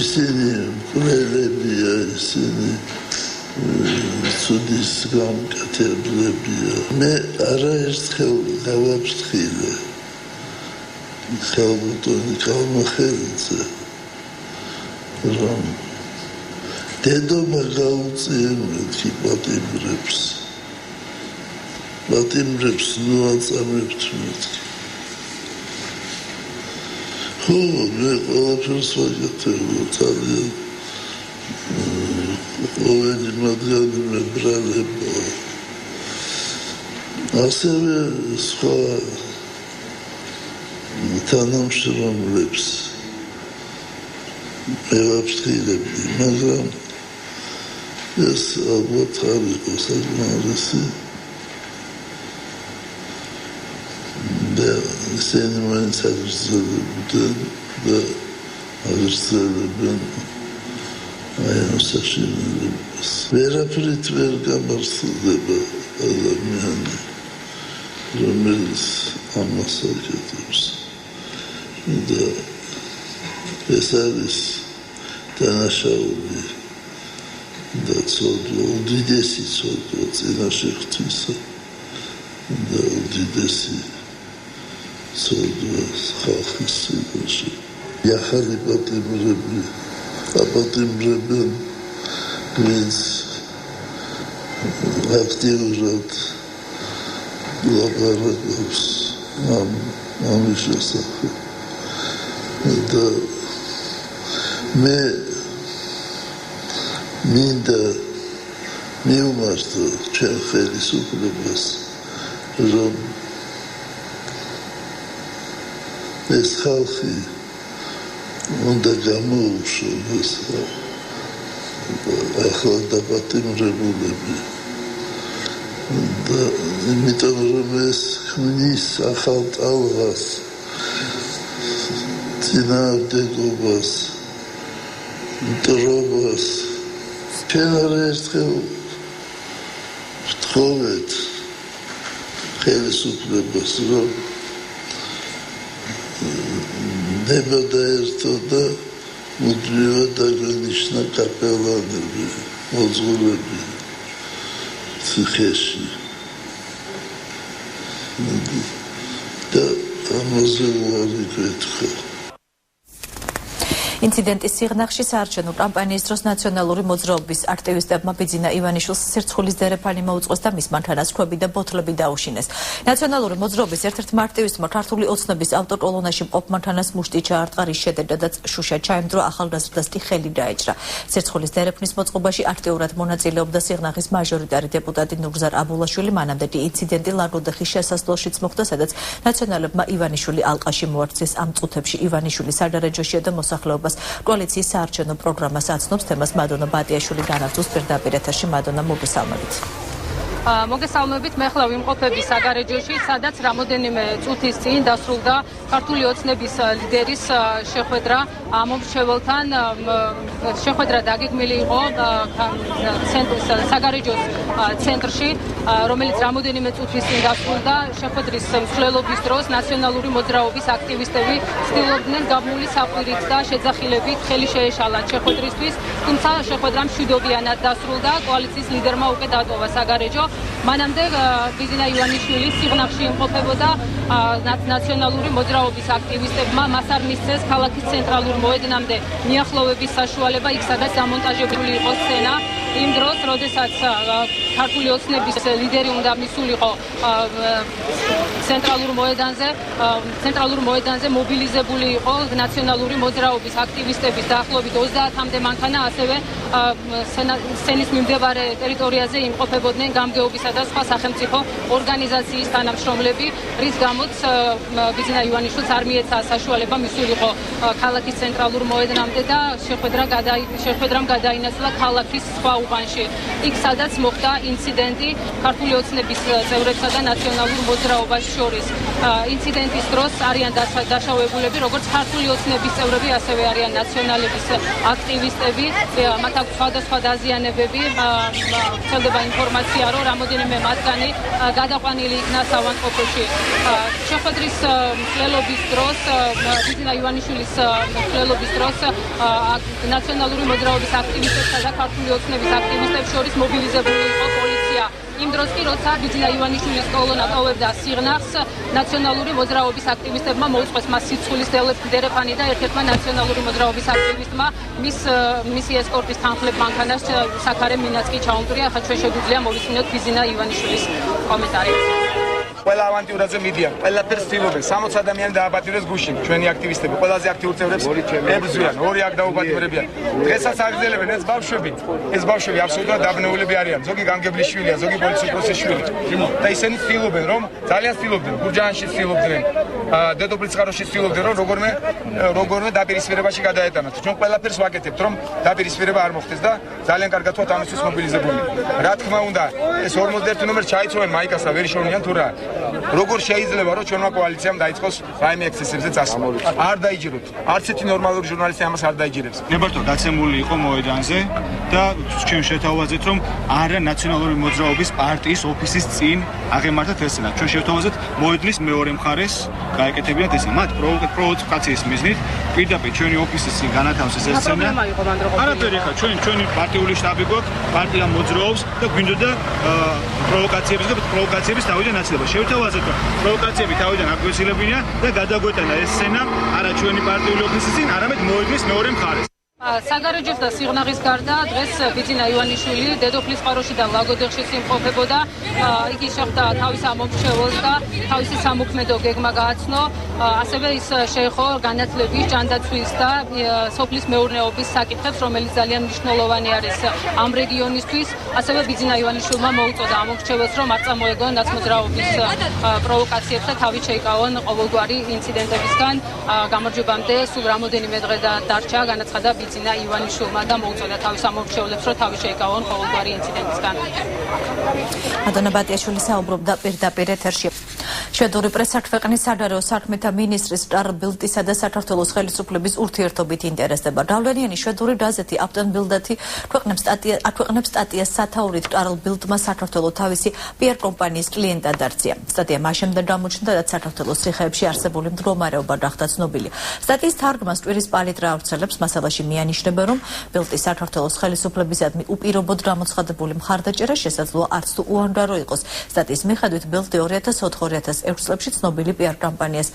ისინი მკვლელებია, ისინი ცუდის გამკეთებლებია. მე არაერთხელ გავაფრთხილე ქალბატონი ქალმახელიძე, რომ დედობა გაუწია მეთქი პატიმრებს. პატიმრებს ნუ აწამებთ მეთქი. ხო, მე ყველაფერს ვაკეთებ, ძალიან ყოველი მათგანი მებრალება. ასევე სხვა თანამშრომლებს მევაფრთხილებდი, მაგრამ ეს ალბათ არ იყო საკმარისი. და ისინი მაინც აგრძელებდნენ და აგრძელებენ აი ამ საშინელებას. ვერაფრით ვერ გამართლდება ადამიანი, რომელიც ამას აკეთებს. და ეს არის დანაშაული და ცოდვა, უდიდესი ცოდვა წინაშე ღვთისა და უდიდესი ცოდვა ხალხის წინაშე. ახალი პატიმრები აპატიმრებენ გვინს აქტიურად ლაპარაკობს ამის შესახებ და მე მინდა მივმართო ჩემ ხელისუფლებას რომ ეს ხალხი უნდა გამოუშვოს ახლა დაპატიმრებულები და იმიტომ რომ ეს ქმნის ახალ ტალღას წინააღმდეგობას მტრობას ჩვენ არ ერთხელ ვთხოვეთ ხელისუფლებას რომ ნება დაერთო და მუდმივად აღნიშნა კაპელანები მოძღვრები ციხეში და ამაზე უარი გვეთქვა ინციდენტის სიღნაღში საარჩევნო კამპანიის დროს ნაციონალური მოძრაობის აქტივისტებმა ბიძინა ივანიშვილს სირცხვილის დერეფანი მოუწყოს და მის მანქანას ქვები და ბოთლები დაუშინეს. ნაციონალური მოძრაობის ერთ-ერთმა აქტივისტმა ქართული ოცნების ავტოკოლონაში მყოფ მანქანას მუშტი ჩაარტყა, რის შედეგადაც შუშა ჩაიმდრო, ახალგაზრდას კი ხელი დაეჭრა. სირცხვილის დერეფნის მოწყობაში აქტიურად მონაწილეობდა სიღნაღის მაჟორიტარი დეპუტატი ნურგზარ აბულაშვილი. მანამდე ინციდენტი ლაგოდეხის შესასვლელშიც მოხდა, სადაც ნაციონალებმა ივანიშვილი ალყაში მოაქცეს. ამ წუთებში ივანიშვილი სადარაჯოშია და მოსახლეობას კოალიციის საარჩევნო პროგრამას აცნობს. თემას მადონა ბატიაშვილი განაგრძობს პირდაპირ ეთერში. მადონა, მოგესალმებით. მოგესალმებით, მე ხლა ვიმყოფები საგარეჯოში, სადაც რამოდენიმე წუთის წინ დასრულდა ქართული ოცნების ლიდერის შეხვედრა მომრჩეველთან. შეხვედრა დაგეგმილი იყო საგარეჯოს ცენტრში, რომელიც რამოდენიმე წუთის წინ დასრულდა. შეხვედრის მსვლელობის დროს ნაციონალური მოძრაობის აქტივისტები ცდილობდნენ გამული საყვირით და შეძახილებით ხელი შეეშალათ შეხვედრისთვის, თუმცა შეხვედრა მშვიდობიანად დასრულდა. კოალიციის ლიდერმა უკვე დატოვა საგარეჯო. მანამდე ბიძინა ივანიშვილი სიღნაღში იმყოფებოდა. ნაციონალური მოძრაობის აქტივისტებმა მას არ მისცეს ქალაქის ცენტრალურ მოედნამდე მიახლოვების საშუალება, იქ სადაც დამონტაჟებული იყო სცენა. იმ დროს, როდესაც ქართული ოცნების ლიდერი უნდა მისულიყო ცენტრალურ მოედანზე მობილიზებული იყო ნაციონალური მოძრაობის აქტივისტების დაახლოებით 30-მდე მანქანა, ასევე სცენის მიმდებარე ტერიტორიაზე იმყოფებოდნენ გამგეობისა და სხვა სახელმწიფო ორგანიზაციის თანამშრომლები, რის გამოც ბიძინა ივანიშვილს არ მიეცა საშუალება მისულიყო ქალაქის ცენტრალურ მოედნამდე და შეხვედრამ გადაინაცვლა ქალაქის სხვა უბანში. იქ სადაც მოხდა ინციდენტი ქართული ოცნების წევრებსა და ნაციონალურ მოძრაობას შორის. ინციდენტის დროს არიან დაშავებულები, როგორც ქართული ოცნების წევრები, ასევე არიან ნაციონალების აქტივისტები. მათ აქვს სხვადასხვა დაზიანებები. ვრცელდება ინფორმაცია, რომ რამოდენიმე მათგანი გადაყვანილი იქნა საავადმყოფოში. შეხვედრის მსვლელობის დროს, ბიძინა ივანიშვილის მსვლელობის დროს ნაციონალური მოძრაობის აქტივისტებსა და ქართული ოცნების აქტივისტებს შორის მობილიზებული იყო პოლიცია. იმ დროს კი, როცა ბიძინა ივანიშვილის კოლონა ტოვებდა სიღნაღს, ნაციონალური მოძრაობის აქტივისტებმა მოუწყეს მას სირცხვილის დერეფანი და ერთ-ერთმა ნაციონალური მოძრაობის აქტივისტმა მისი ესკორტის თანხლებ მანქანას საქარე მინაც კი ჩაუმტვრია. ახლა ჩვენ შეგვიძლია მოვისმინოთ ბიძინა ივანიშვილის კომენტარი. ყველა ავანტიურაზე მიდიან, ყველაფერს ცდილობენ. 60 ადამიანი დააპატიმრეს გუშინ, ჩვენი აქტივისტები, ყველაზე აქტიურ წევრებს ებრძვიან, ორი აქ დაუპატიმრებიან. დღესაც აგრძელებენ ეს ბავშვები აბსოლუტურად დაბნეულები არიან. ზოგი განგებლიშვილია, ზოგი პოლიციის შვილი. და ისინი ცდილობენ, რომ ძალიან ცდილობდნენ, გურჯაანში ცდილობდნენ, დედოფლისწყაროში ცდილობდნენ, რომ როგორმე დაპირისპირებაში გადაეტანათ. ჩვენ ყველაფერს ვაკეთებთ, რომ დაპირისპირება არ მოხდეს და ძალიან კარგად ვართ ამისთვის მობილიზებული. რა თქმა უნდა, ეს 51 ნომერი ჩაიცოვენ მაიკას და ვერ შეუნიან თუ რა. როგორ შეიძლება რომ ჩვენმა კოალიციამ დაიწყოს რაიმე ექსცესებზე წასვლა? არ დაიჯეროთ. არც ერთი ნორმალური ჟურნალისტი ამას არ დაიჯერებს. ნებართვა გაცემული იყო მოედანზე და ჩვენ შევთავაზეთ, რომ არა ნაციონალური მოძრაობის პარტიის ოფისის წინ აღემართათ ეს სცენა. ჩვენ შევთავაზეთ მოედნის მეორე მხარეს გაეკეთებინათ ეს. მათ პროვოკაციის მიზნით პირდაპირ ჩვენი ოფისის წინ განათავსეს ეს სცენა. არაფერი ხა ჩვენი პარტიული შტაბი გვაქვს, პარტია მოძრაობს და გვინდოდა პროვოკაციების თავიდან აცილება. შეერთებაზე პროვოკაციები თავიდან აგვეცილებინია და გადაგვეტანა ეს სცენა არა ჩვენი პარტიული ოფისის წინ, არამედ მოედნის მეორე მხარეს. საგარეჯოს და სიღნაღის გარდა დღეს ბიძინა ივანიშვილი დედოფლის წყაროში და ლაგოდეხშიც იმყოფებოდა. იგი შეხვდა თავის ამომრჩეველს და თავისი სამოქმედო გეგმა გააცნო. ასევე ის შეეხო განათლების, ჯანდაცვის და სოფლის მეურნეობის საკითხებს, რომელიც ძალიან მნიშვნელოვანი არის ამ რეგიონისთვის. ასევე ბიძინა ივანიშვილმა მოუწოდა ამომრჩეველს, რომ არ წამოეგონ ნაცმოძრაობის პროვოკაციებს და თავი შეიკავონ ყოველგვარი ინციდენტებისგან. გამარჯვებამდე სულ რამოდენიმე დღე დარჩა, განაცხადა ბიძინა ივანიშვილმა და მოუწოდა თავის ამომრჩევლებს, რომ თავი შეიკავონ ყოველგვარი ინციდენტისგან. ადონა ბატიაშვილი საუბრობდა პირდაპირ ეთერში. შვედური პრესა ქვეყნის საგარეო საქმეთა მინისტრის შტარ ბილდისა და საქართველოს ხელისუფლების ურთიერთობით ინტერესდება. გავლენიანი შვედური გაზეთი ავტონბილდათი აქვეყნებს სტატიას სათაურით შტარ ბილდმა საქართველოს თავისი PR კომპანიის კლიენტად არწია. სტატია მაშინდე გამოჩნდა, რაც საქართველოს ციხეებში არსებული მდგომარეობა გახდა ცნობილი. სტატიის თარგმანს ტვირის პალიტრა ავრცელებს, მასალაში მიანიშნება, რომ ბილდი საქართველოს ხელისუფლებისადმი უპირობოდ გამოცხადებული მხარდაჭერა შესაძლოა არც თუ უანგარო იყოს. სტატიის მიხედვით ბილდი 2004-2006 წლებში ცნობილი PR კომპანიას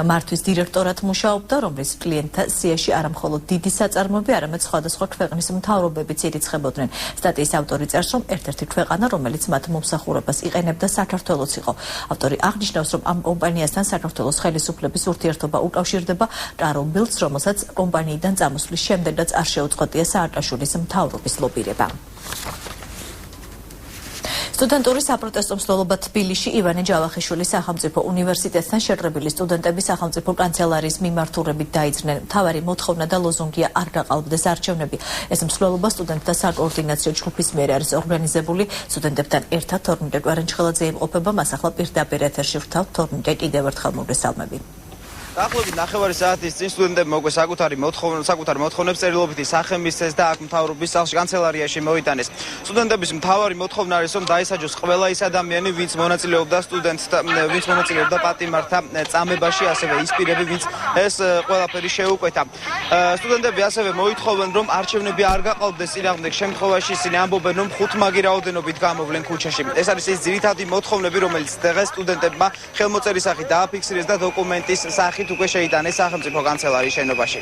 მართვის დირექტორად მუშაობდა, რომლის კლიენტთა სიაში არა მხოლოდ დიდი საწარმოები, არამედ სხვადასხვა ქვეყნის მთავრობებიც ირიცხებოდნენ. სტატიის ავტორი წერს, რომ ერთ-ერთი ქვეყანა, რომელიც მათ მომსახურებას იყენებდა, საქართველოც იყო. ავტორი აღნიშნავს, რომ ამ კომპანიასთან საქართველოს ხელისუფლების ურთიერთობა უკავშირდება ტარო ბილდს, რომელსაც კომპანიიდან წამოსვლის შემდეგაც არ შეუწყვეტია სააკაშვილის მთავრობის ლობირება. სტუდენტური საპროტესტო მსვლელობა თბილისში ივანე ჯავახიშვილის სახელმწიფო უნივერსიტეტთან შეყრებილი სტუდენტები სახელმწიფო კანცელარიის მიმართულებით დაიძრნენ. მთავარი მოთხოვნა და ლოზუნგია არ გაყალბდეს არჩევნები. ეს მსვლელობა სტუდენტთა საკოორდინაციო ჯგუფის მიერ არის ორგანიზებული. სტუდენტებთან ერთად თორმეტ კვარენჩხელაძე იმყოფება, მას ახლა პირდაპირ ეთერში ვრთავთ. თორმეტ კიდევ ერთხელ მოგესალმები. დაახლოებით ნახევარი საათის წინ სტუდენტებმა უკვე საკუთარ მოთხოვნებს წერილობითი სახე მისცეს და აქ მთავრობის სახლში კანცელარიაში მოიტანეს. სტუდენტების მთავარი მოთხოვნა არის, რომ დაისაჯოს ყველა ის ადამიანი, ვინც მონაწილეობდა პატიმართა წამებაში, ასევე ის პირები, ვინც ეს ყველაფერი შეუკვეთა. სტუდენტები ასევე მოითხოვენ, რომ არჩევნები არ გაყალბდეს, წინააღმდეგ შემთხვევაში ისინი ამბობენ, რომ 5 მაგი რაოდენობით გამოვლენ ქუჩაში. ეს არის ის ძირითადი მოთხოვნები, რომელიც დღეს სტუდენტებმა ხელმოწერის სახით დააფიქსირეს და დოკუმენტის სახით უკვე შეიტანეს სახელმწიფო კანცელარიის შენობაში.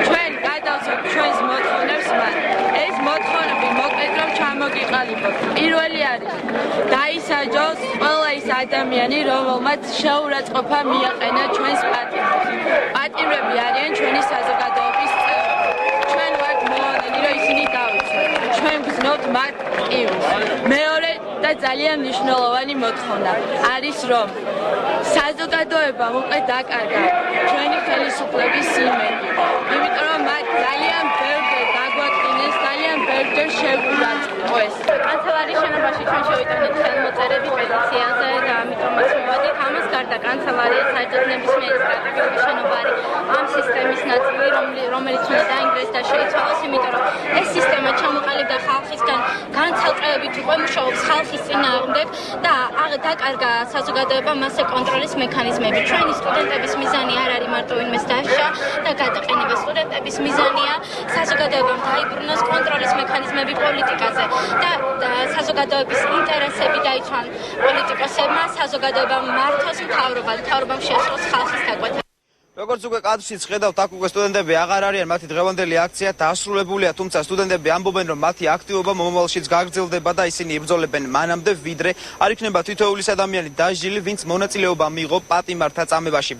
ჩვენ გადავწყვეტ ჩვენს მოთხოვნებს მათ. ეს მოთხოვნები მოკლედ რომ ჩამოგიყალიბოთ. პირველი არის დაისაჯოს ყველა ის ადამიანი, რომელმაც შეურაცხყოფა მიაყენა ჩვენს პატიმრებს. პატიმრები არიან ჩვენი საზოგადოების წევრები. ჩვენ ვართ მოვალენი, რომ ისინი დავიცვათ. ჩვენ გზნობთ მათ ტკივილს. მეორე და ძალიან მნიშვნელოვანი მოთხოვნა არის, რომ საზოგადოებამ უკვე დაკარგა ჩვენი ხელისუფლების იმედი. იმიტომ რომ მათ ძალიან ბევრჯერ დაგვატკინეს, ძალიან ბევრჯერ შეგვურაცხყვეს. კანცელარიის შენობაში ჩვენ შევიტანეთ ხელმოწერები პეტიციაზე და ამიტომაც მივედით. ამას გარდა კანცელარია საერთოდ ნებისმიერი სტრატეგიული შენობა არის ამ სისტემის ნაწილი, რომელიც უნდა დაინგრეს და შეიცვალოს, იმიტომ რომ ეს სისტემა ჩამოყალიბდა ხალხისგან, განცალკევებით უკვე მუშაობს ხალხის წინააღმდეგ და დაკარგა საზოგადოებამ მასზე კონტროლის მექანიზმები. ჩვენი სტუდენტების მიზანი არ არის მარტო ვინმეს დასჯა და გადაყენება. სტუდენტების მიზანია საზოგადოებამ დაიბრუნოს კონტროლის მექანიზმები პოლიტიკაზე და საზოგადოების ინტერესები დაიცვან პოლიტიკოსებმა, საზოგადოებამ მართოს მთავრობამ შეასრულოს ხალხის დაკვეთა. როგორც უკვე კადრშიც ხედავთ, აქ უკვე სტუდენტები აღარ არიან, მათი დღევანდელი აქცია დასრულებულია, თუმცა სტუდენტები ამბობენ, რომ მათი აქტივობა მომავალშიც გაგრძელდება და ისინი იბრძოლებენ მანამდე, ვიდრე არ იქნება თითოეული ადამიანი დასჯილი, ვინც მონაწილეობა მიიღო პატიმართა წამებაში.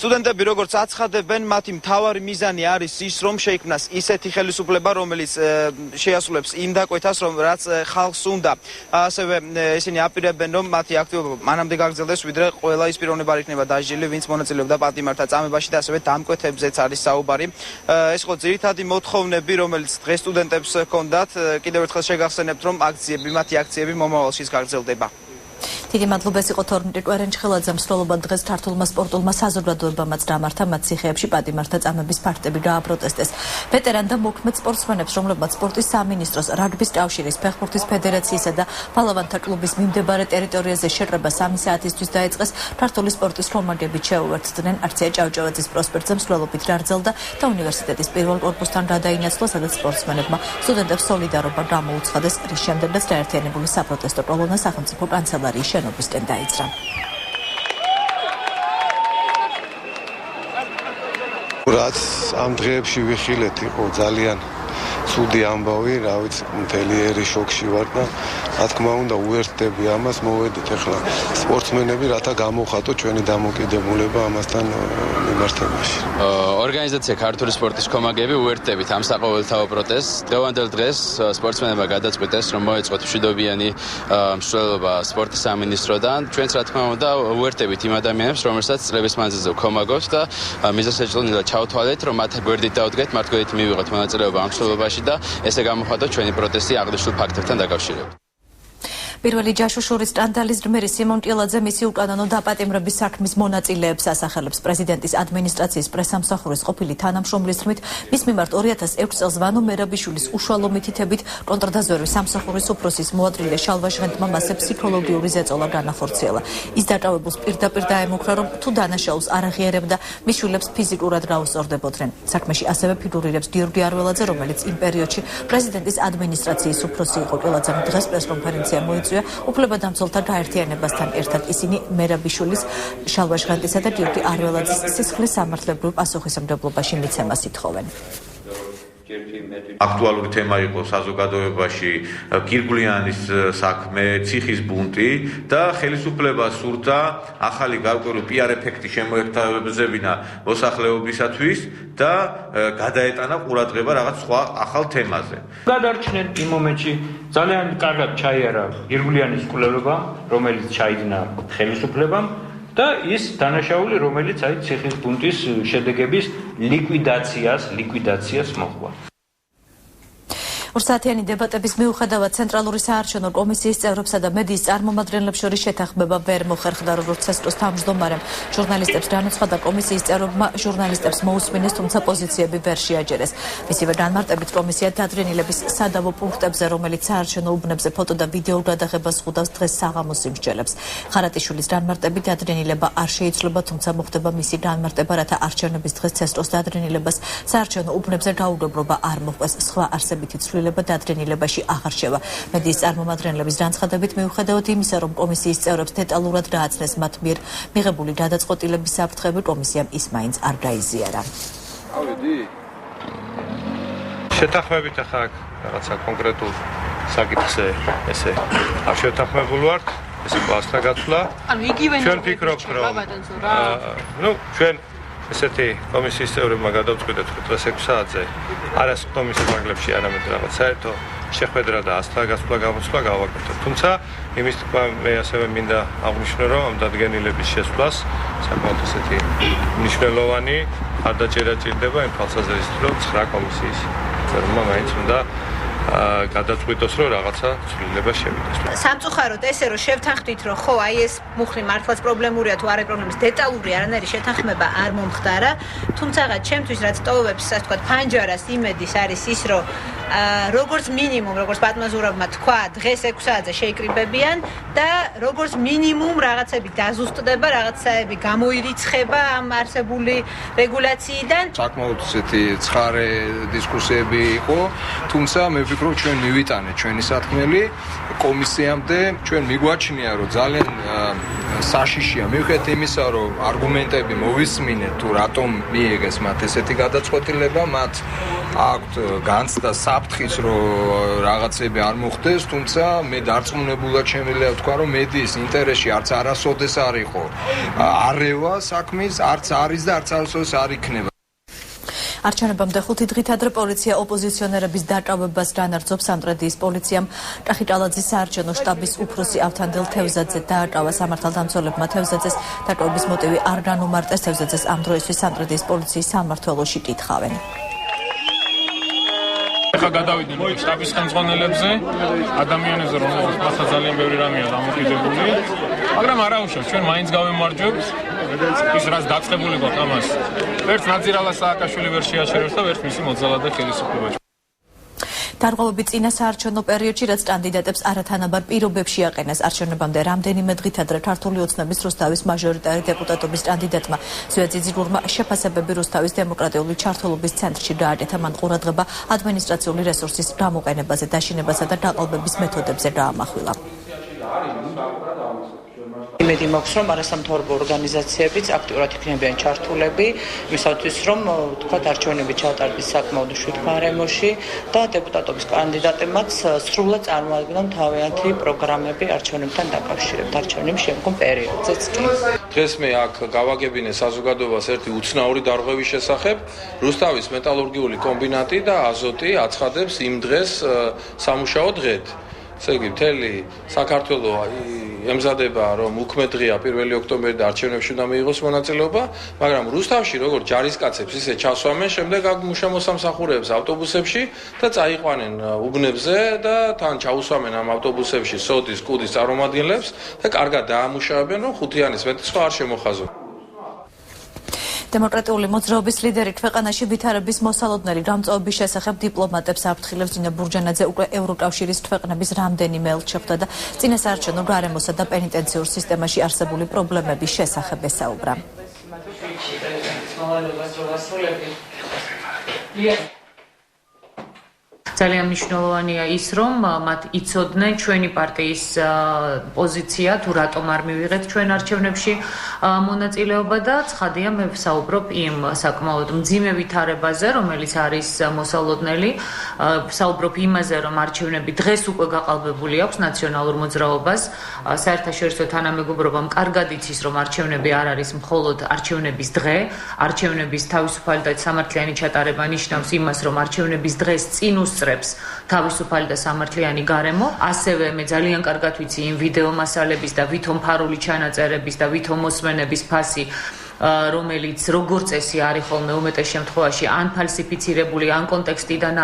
სტუდენტები როგორც აცხადებენ, მათი მთავარი მიზანი არის ის, რომ შეიქმნას ისეთი ხელისუფლება, რომელიც შეასრულებს იმ დაკვეთას, რაც ხალხს უნდა. ასევე ისინი აპირებენ, რომ მათი აქტივობა მანამდე გაგრძელდეს, ვიდრე ყველა ის პიროვნება არ იქნება დასჯილი, ვინც მონაწილეობდა პატიმართა წამებაში. და ასევე დამკვეთებზეც არის საუბარი. ეს იყო ძირითადი მოთხოვნები, რომელიც დღეს სტუდენტებს ჰქონდათ. კიდევ ერთხელ შეგახსენებთ, რომ მათი აქციები მომავალშიც გაგრძელდება. დიდი მადლობა იყო თორმეტ კვერენჩხელაძემ მსვლელობად დღეს ქართულმა სპორტულმა საზოგადოებამაც დამართა მათ ციხეებში პატიმართა წამების ფაქტები გააპროტესტეს. ვეტერან და მოქმედ სპორტსმენებს, რომლებმაც სპორტის სამინისტროს, რაგბის კავშირის, ფეხბურთის ფედერაციისა და ბალავანთა კლუბის მიმდებარე ტერიტორიაზე შეტყობა 3 საათისთვის დაიწყეს, ქართული სპორტის კომანდები შეუერთდნენ არცია ჭავჭავაძის პროსპექტზე მსვლელობით დარძალდა და უნივერსიტეტის პირველ კორპუსთან გადაინაცვლა, სადაც სპორტსმენებმა სტუდენტებს სოლიდარობა გამოუცხადეს, რის შემდეგაც გაერთიანებული საპროტესტო კოლონა სახელმწიფო კანცელარიის შენობისკენ დაიძრა. რაც ამ დღეებში ვიხილეთ იყო ძალიან ცუდი ამბავი, რა ვიცი, მთელი ერი შოკში ვარ და რა თქმა უნდა უერთდები ამას, მოვედით ახლა სპორტსმენები, რათა გამოვხატოთ ჩვენი დამოკიდებულება ამასთან მიმართებაში. ორგანიზაცია ქართული სპორტის კომაგები უერთდებით ამ საყოველთაო პროტესტს. დღევანდელ დღეს სპორტსმენებმა გადაწყვიტეს, რომ მოეწყოთ მშვიდობიანი მსვლელობა სპორტის სამინისტროდან. ჩვენც რა თქმა უნდა უერთდებით იმ ადამიანებს, რომელსაც წლების მანძილზე ვქომაგოთ და მიზეზეჭილნილად ჩავთვალეთ, რომ მათ გვერდით დავდგეთ, მათ გვერდით მივიღოთ მონაწილეობა ამ მსვლელობაში და ესე გამოხატოთ ჩვენი პროტესტი აღნიშნულ ფაქტებთან დაკავშირებით. პირველი ჯაშუშურის სკანდალის გმირი სიმონ ტილაძე მისი უკანონო დაპატიმრების საქმის მონაწილეებს ასახელებს. პრეზიდენტის ადმინისტრაციის პრესამსახურის ყოფილი თანამშრომლის თქმით, მის მიმართ 2006 წელს ვანო მერაბიშვილის უშუალო მითითებით კონტრდაზვერვის სამსახურის უფროსის მოადრილე შალვა ჟღენტმა მასზე ფსიქოლოგიური ზეწოლა განახორციელა. ის დაჭავებულს პირდაპირ დაემუქრა, რომ თუ დანაშაულს არ აღიარებდა, მის შვილებს ფიზიკურად გაუსწორდებოდნენ. საქმეში ასევე ფიგურირებს გიორგი არველაძე, რომელიც იმ პერიოდში პრეზიდენტის ადმინისტრაციის უფროსი იყო. ტილაძემ დღეს პრესკონფერენცია მოიწვია უფლებადამცველთა გაერთიანებასთან ერთად. ისინი მერაბიშვილის, შალვა ჟღენტისა და გიორგი არველაძის სისხლის სამართლებრივ პასუხისმგებლობაში მიცემას ითხოვენ. აქტუალური თემა იყო საზოგადოებაში გირგვლიანის საქმე, ციხის ბუნტი და ხელისუფლება სურდა ახალი გარკვეული PR ეფექტი შემოერთებებინა მოსახლეობისათვის და გადაეტანა ყურადღება რაღაც სხვა ახალ თემაზე. გადარჩნენ იმ მომენტში ძალიან კარგად ჩაიარა გირგვლიანის კვლევება, რომელიც ჩაიძნა ხელისუფლებამ და ის დანაშაული, რომელიც აი ციხის ბუნტის შედეგების ლიკვიდაციას მოჰყვა. ორსაათიანი დებატების მიუხედავად ცენტრალური საარჩევნო კომისიის წევრებსა და მედიის წარმომადგენლებს შორის შეთანხმება ვერ მოხერხდა, როგორც ცესკოს თავმჯდომარემ ჟურნალისტებს განუცხადა, კომისიის წევრებმა ჟურნალისტებს მოусმინეს, თუმცა პოზიციები ვერ შეაჯერეს. მისივე განმარტებით კომისია დადრენილების სადავო პუნქტებზე, რომელიც საარჩევნო უბნებზე ფოტო და ვიდეო გადაღებას ხვდავს, დღეს საღამოს იმსჯელებს. ხარატიშვილის განმარტებით დადრენილება არ შეიცვლება, თუმცა მოხდება მისი განმარტება, რათა არჩევნების დღეს ცესკოს დადრენილებას საარჩევნო უბნებზე გაუგებრობა არ მოხდეს. სხვა არსებითი დადრენილებაში აღარ შევა. მედიის წარმომადგენლების განცხადებით, მიუხედავად იმისა, რომ კომისიის წევრებს დეტალურად დააცნეს მათ მიერ მიღებული გადაწყვეტილების საფრთხები, კომისიამ ის მაინც არ გაიზიარა. შეთანხმებით ახლა რაღაცა კონკრეტულ საკითხზე ესე არ შეთანხმებულ ვართ, ესე პასტა გაცვლა. ანუ იგივე ჩვენ ვფიქრობთ, რომ ჩვენ ესეთი კომისიის წევრებმა გადავწყვიტეთ დღეს 6 საათზე არას კომისიის მაგლებში არამედ რაღაც საერთო შეხვედრა და ასთაგასვლა გამოსვლა გავაკეთოთ. თუმცა იმის თქვა მე ასევე მინდა აღვნიშნო, რომ ამ დადგენილების შესვლას საკმაოდ ესეთი მნიშვნელოვანი არ დაჭერა ჭირდება იმ თვალსაზრისით, რომ 9 კომისიის წევრმა მაინც უნდა გადაწყვიტოს, რომ რაღაცა ცვლილება შევიდეს. სამწუხაროდ ესე რომ შევთანხმდით, რომ ხო აი ეს მუხლი მართლაც პრობლემურია თუ არა პრობლემის დეტალური არანაირი შეთანხმება არ მომხდარა, თუმცა ჩემთვის რაც ტოვებს, ასე ვთქვათ, ფანჯარას იმედის არის ის, რომ როგორც მინიმუმ, როგორც პატმაზურავმა თქვა, დღეს 6 საათზე შეიკრიბებიან და როგორც მინიმუმ რაღაცები დაზუსტდება, რაღაცაები გამოირიცხება ამ არსებული რეგულაციიდან. საკმაოდ ესეთი ცხარე დისკუსიები იყო, თუმცა მე ვფიქრობ, ჩვენ მივიტანეთ ჩვენი სათქმელი კომისიამდე, ჩვენ მიგვაჩნია, რომ ძალიან საშიშია მივხვდეთ იმისა, რომ არგუმენტები მოვისმინეთ თუ რატომ მიიღეს მათ ესეთი გადაწყვეტილება, მათ აქვთ განცდა საფრთხის, რომ რაღაცები არ მოხდეს, თუმცა მე დარწმუნებულად შემიძლია ვთქვა, რომ მედიის ინტერესში არც არასოდეს არ იყო არევა საქმის, არც არის და არც არასოდეს არ იქნება. არჩევნებამდე 5 დღით ადრე პოლიცია ოპოზიციონერების დაკავებას განაგრძობს. სამტრედიის პოლიციამ ტახიტალაძის საარჩევნო შტაბის უფროსი ავთანდილ თევზაძე დააკავა. სამართალდამცველებმა თევზაძეს დაკავების მოტივი არ განუმარტეს. თევზაძეს ამ დროისთვის სამტრედიის პოლიციის სამმართველოში კითხავენ. ეხლა გადავიდნენ შტაბის ხელმძღვანელებზე, ადამიანებზე, რომელსაც მართლა ძალიან ბევრი რამეა დამოკიდებული, მაგრამ არა უშავს, ჩვენ მაინც გავემარჯვებთ ის რაც დაწყებული გვაქვს ამას. ერთ ნაძირალა სააკაშვილი ვერ შეაჩერებს და ერთ მისი მოძალა და ხელისუფლება. დარღვევები წინა საარჩევნო პერიოდში, რაც კანდიდატებს არათანაბარ პირობებში აყენეს არჩევნებამდე რამდენიმე დღით ადრე ქართული ოცნების რუსთავის მაჟორიტარი დეპუტატობის კანდიდატმა ზვია ძიძიგურმა შეფასებები რუსთავის დემოკრატიული ჩართულობის ცენტრში გააკეთა. მან ყურადღება ადმინისტრაციული რესურსის გამოყენებაზე, დაშინებასა და დაყალბების მეთოდებზე გაამახვილა. იმედი მაქვს, რომ არასამთავრობო ორგანიზაციებიც აქტიურად იქნებიან ჩართულები, იმისათვის, რომ თქვათ არჩევნები ჩაატარდეს საკმაოდ შვიდ გარემოში და დეპუტატობის კანდიდატებმაც სრულად წარმოადგენენ თავიანთი პროგრამები არჩევნებთან დაკავშირებით, არჩევნების შემდგომ პერიოდზეც კი. დღეს მე აქ გავაგებინე საზოგადოებას ერთი უცნაური დარღვევის შესახებ. რუსთავის მეტალურგიული კომბინატი და აზოტი აცხადებს იმ დღეს სამუშაო დღედ. ესე იგი, მთელი საქართველოს ემზადება, რომ უქმე დღეა 1 ოქტომბერი და არჩევნებში უნდა მიიღოს მონაწილეობა, მაგრამ რუსთავში როგორც ჯარისკაცებს ისე ჩასვამენ, შემდეგ აქ მუშამოსამსახურეებს ავტობუსებში და წაიყვანენ უბნებზე და თან ჩაუსვამენ ამ ავტობუსებში სოდის, კუდის წარმომადგენლებს და კარგად დაამუშავებენ, რომ ხუთიანის მეტი სხვა არ შემოხაზონ. დემოკრატიული მოძრაობის ლიდერი ქვეყანაში ვითარების მოსალოდნელი გამწვავების შესახებ დიპლომატებს აფრთხილებს. ძინა ბურჯანაძე უკვე ევროკავშირის ქვეყნების რამდენიმე ელჩს შეხვდა და წინა საარჩევნო გარემოსა და პენიტენციურ სისტემაში არსებული პრობლემების შესახებ ესაუბრა. ძალიან მნიშვნელოვანია ის, რომ მათ იცოდნენ ჩვენი პარტიის პოზიცია, თუ რატომ არ მივიღეთ ჩვენ არჩევნებში მონაწილეობა და ცხადია მე ვსაუბრობ იმ საკმაოდ მძიმე ვითარებაზე, რომელიც არის მოსალოდნელი, ვსაუბრობ იმაზე, რომ არჩევნები დღეს უკვე გაყალბებული აქვს ნაციონალურ მოძრაობას, საერთაშორისო თანამეგობრობამ კარგად იცის, რომ არჩევნები არ არის მხოლოდ არჩევნების დღე, არჩევნების თავისუფალი და სამართლიანი ჩატარება ნიშნავს იმას, რომ არჩევნების დღეს წინ უსწრებს თავისუფალი და სამართლიანი გარემო. ასევე მე ძალიან კარგად ვიცი იმ ვიდეო მასალების და ვითომ ფარული ჩანაწერების და ვითომ მოსმენების ფასი, რომელიც როგორც წესი არის ხოლმე უმეტეს შემთხვევაში ან ფალსიფიცირებული, ან კონტექსტიდან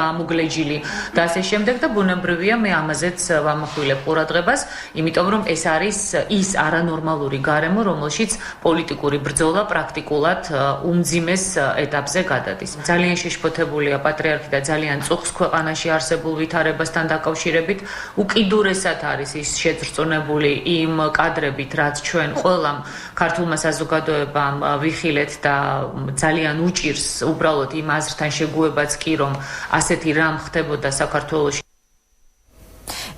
ამოგლეჯილი და ასე შემდეგ და ბუნებრივია მე ამაზეც ვამახვილებ ყურადღებას, იმიტომ რომ ეს არის ის არანორმალური გარემო, რომელშიც პოლიტიკური ბრძოლა პრაქტიკულად უმძიმეს ეტაპზე გადადის. ძალიან შეშფოთებულია პატრიარქი და ძალიან წუხს ქვეყანაში არსებულ ვითარებასთან დაკავშირებით. უკიდურესად არის ის შეძრწუნებული იმ კადრებით, რაც ჩვენ ყველამ ქართულმა საზოგადოებამ ვიხილეთ და ძალიან უჭირს უბრალოდ იმ აზრთან შეგუებაც კი, რომ ასეთი რამ ხდებოდა საქართველოში.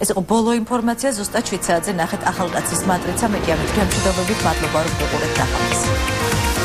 ეს იყო ბოლო ინფორმაცია, ზუსტად 7 საათზე ნახეთ ახალკაცის მატრიცა. მეტი ამით გემშვიდობებით, მადლობა რომ გიყურებთ ახალგაზრდას.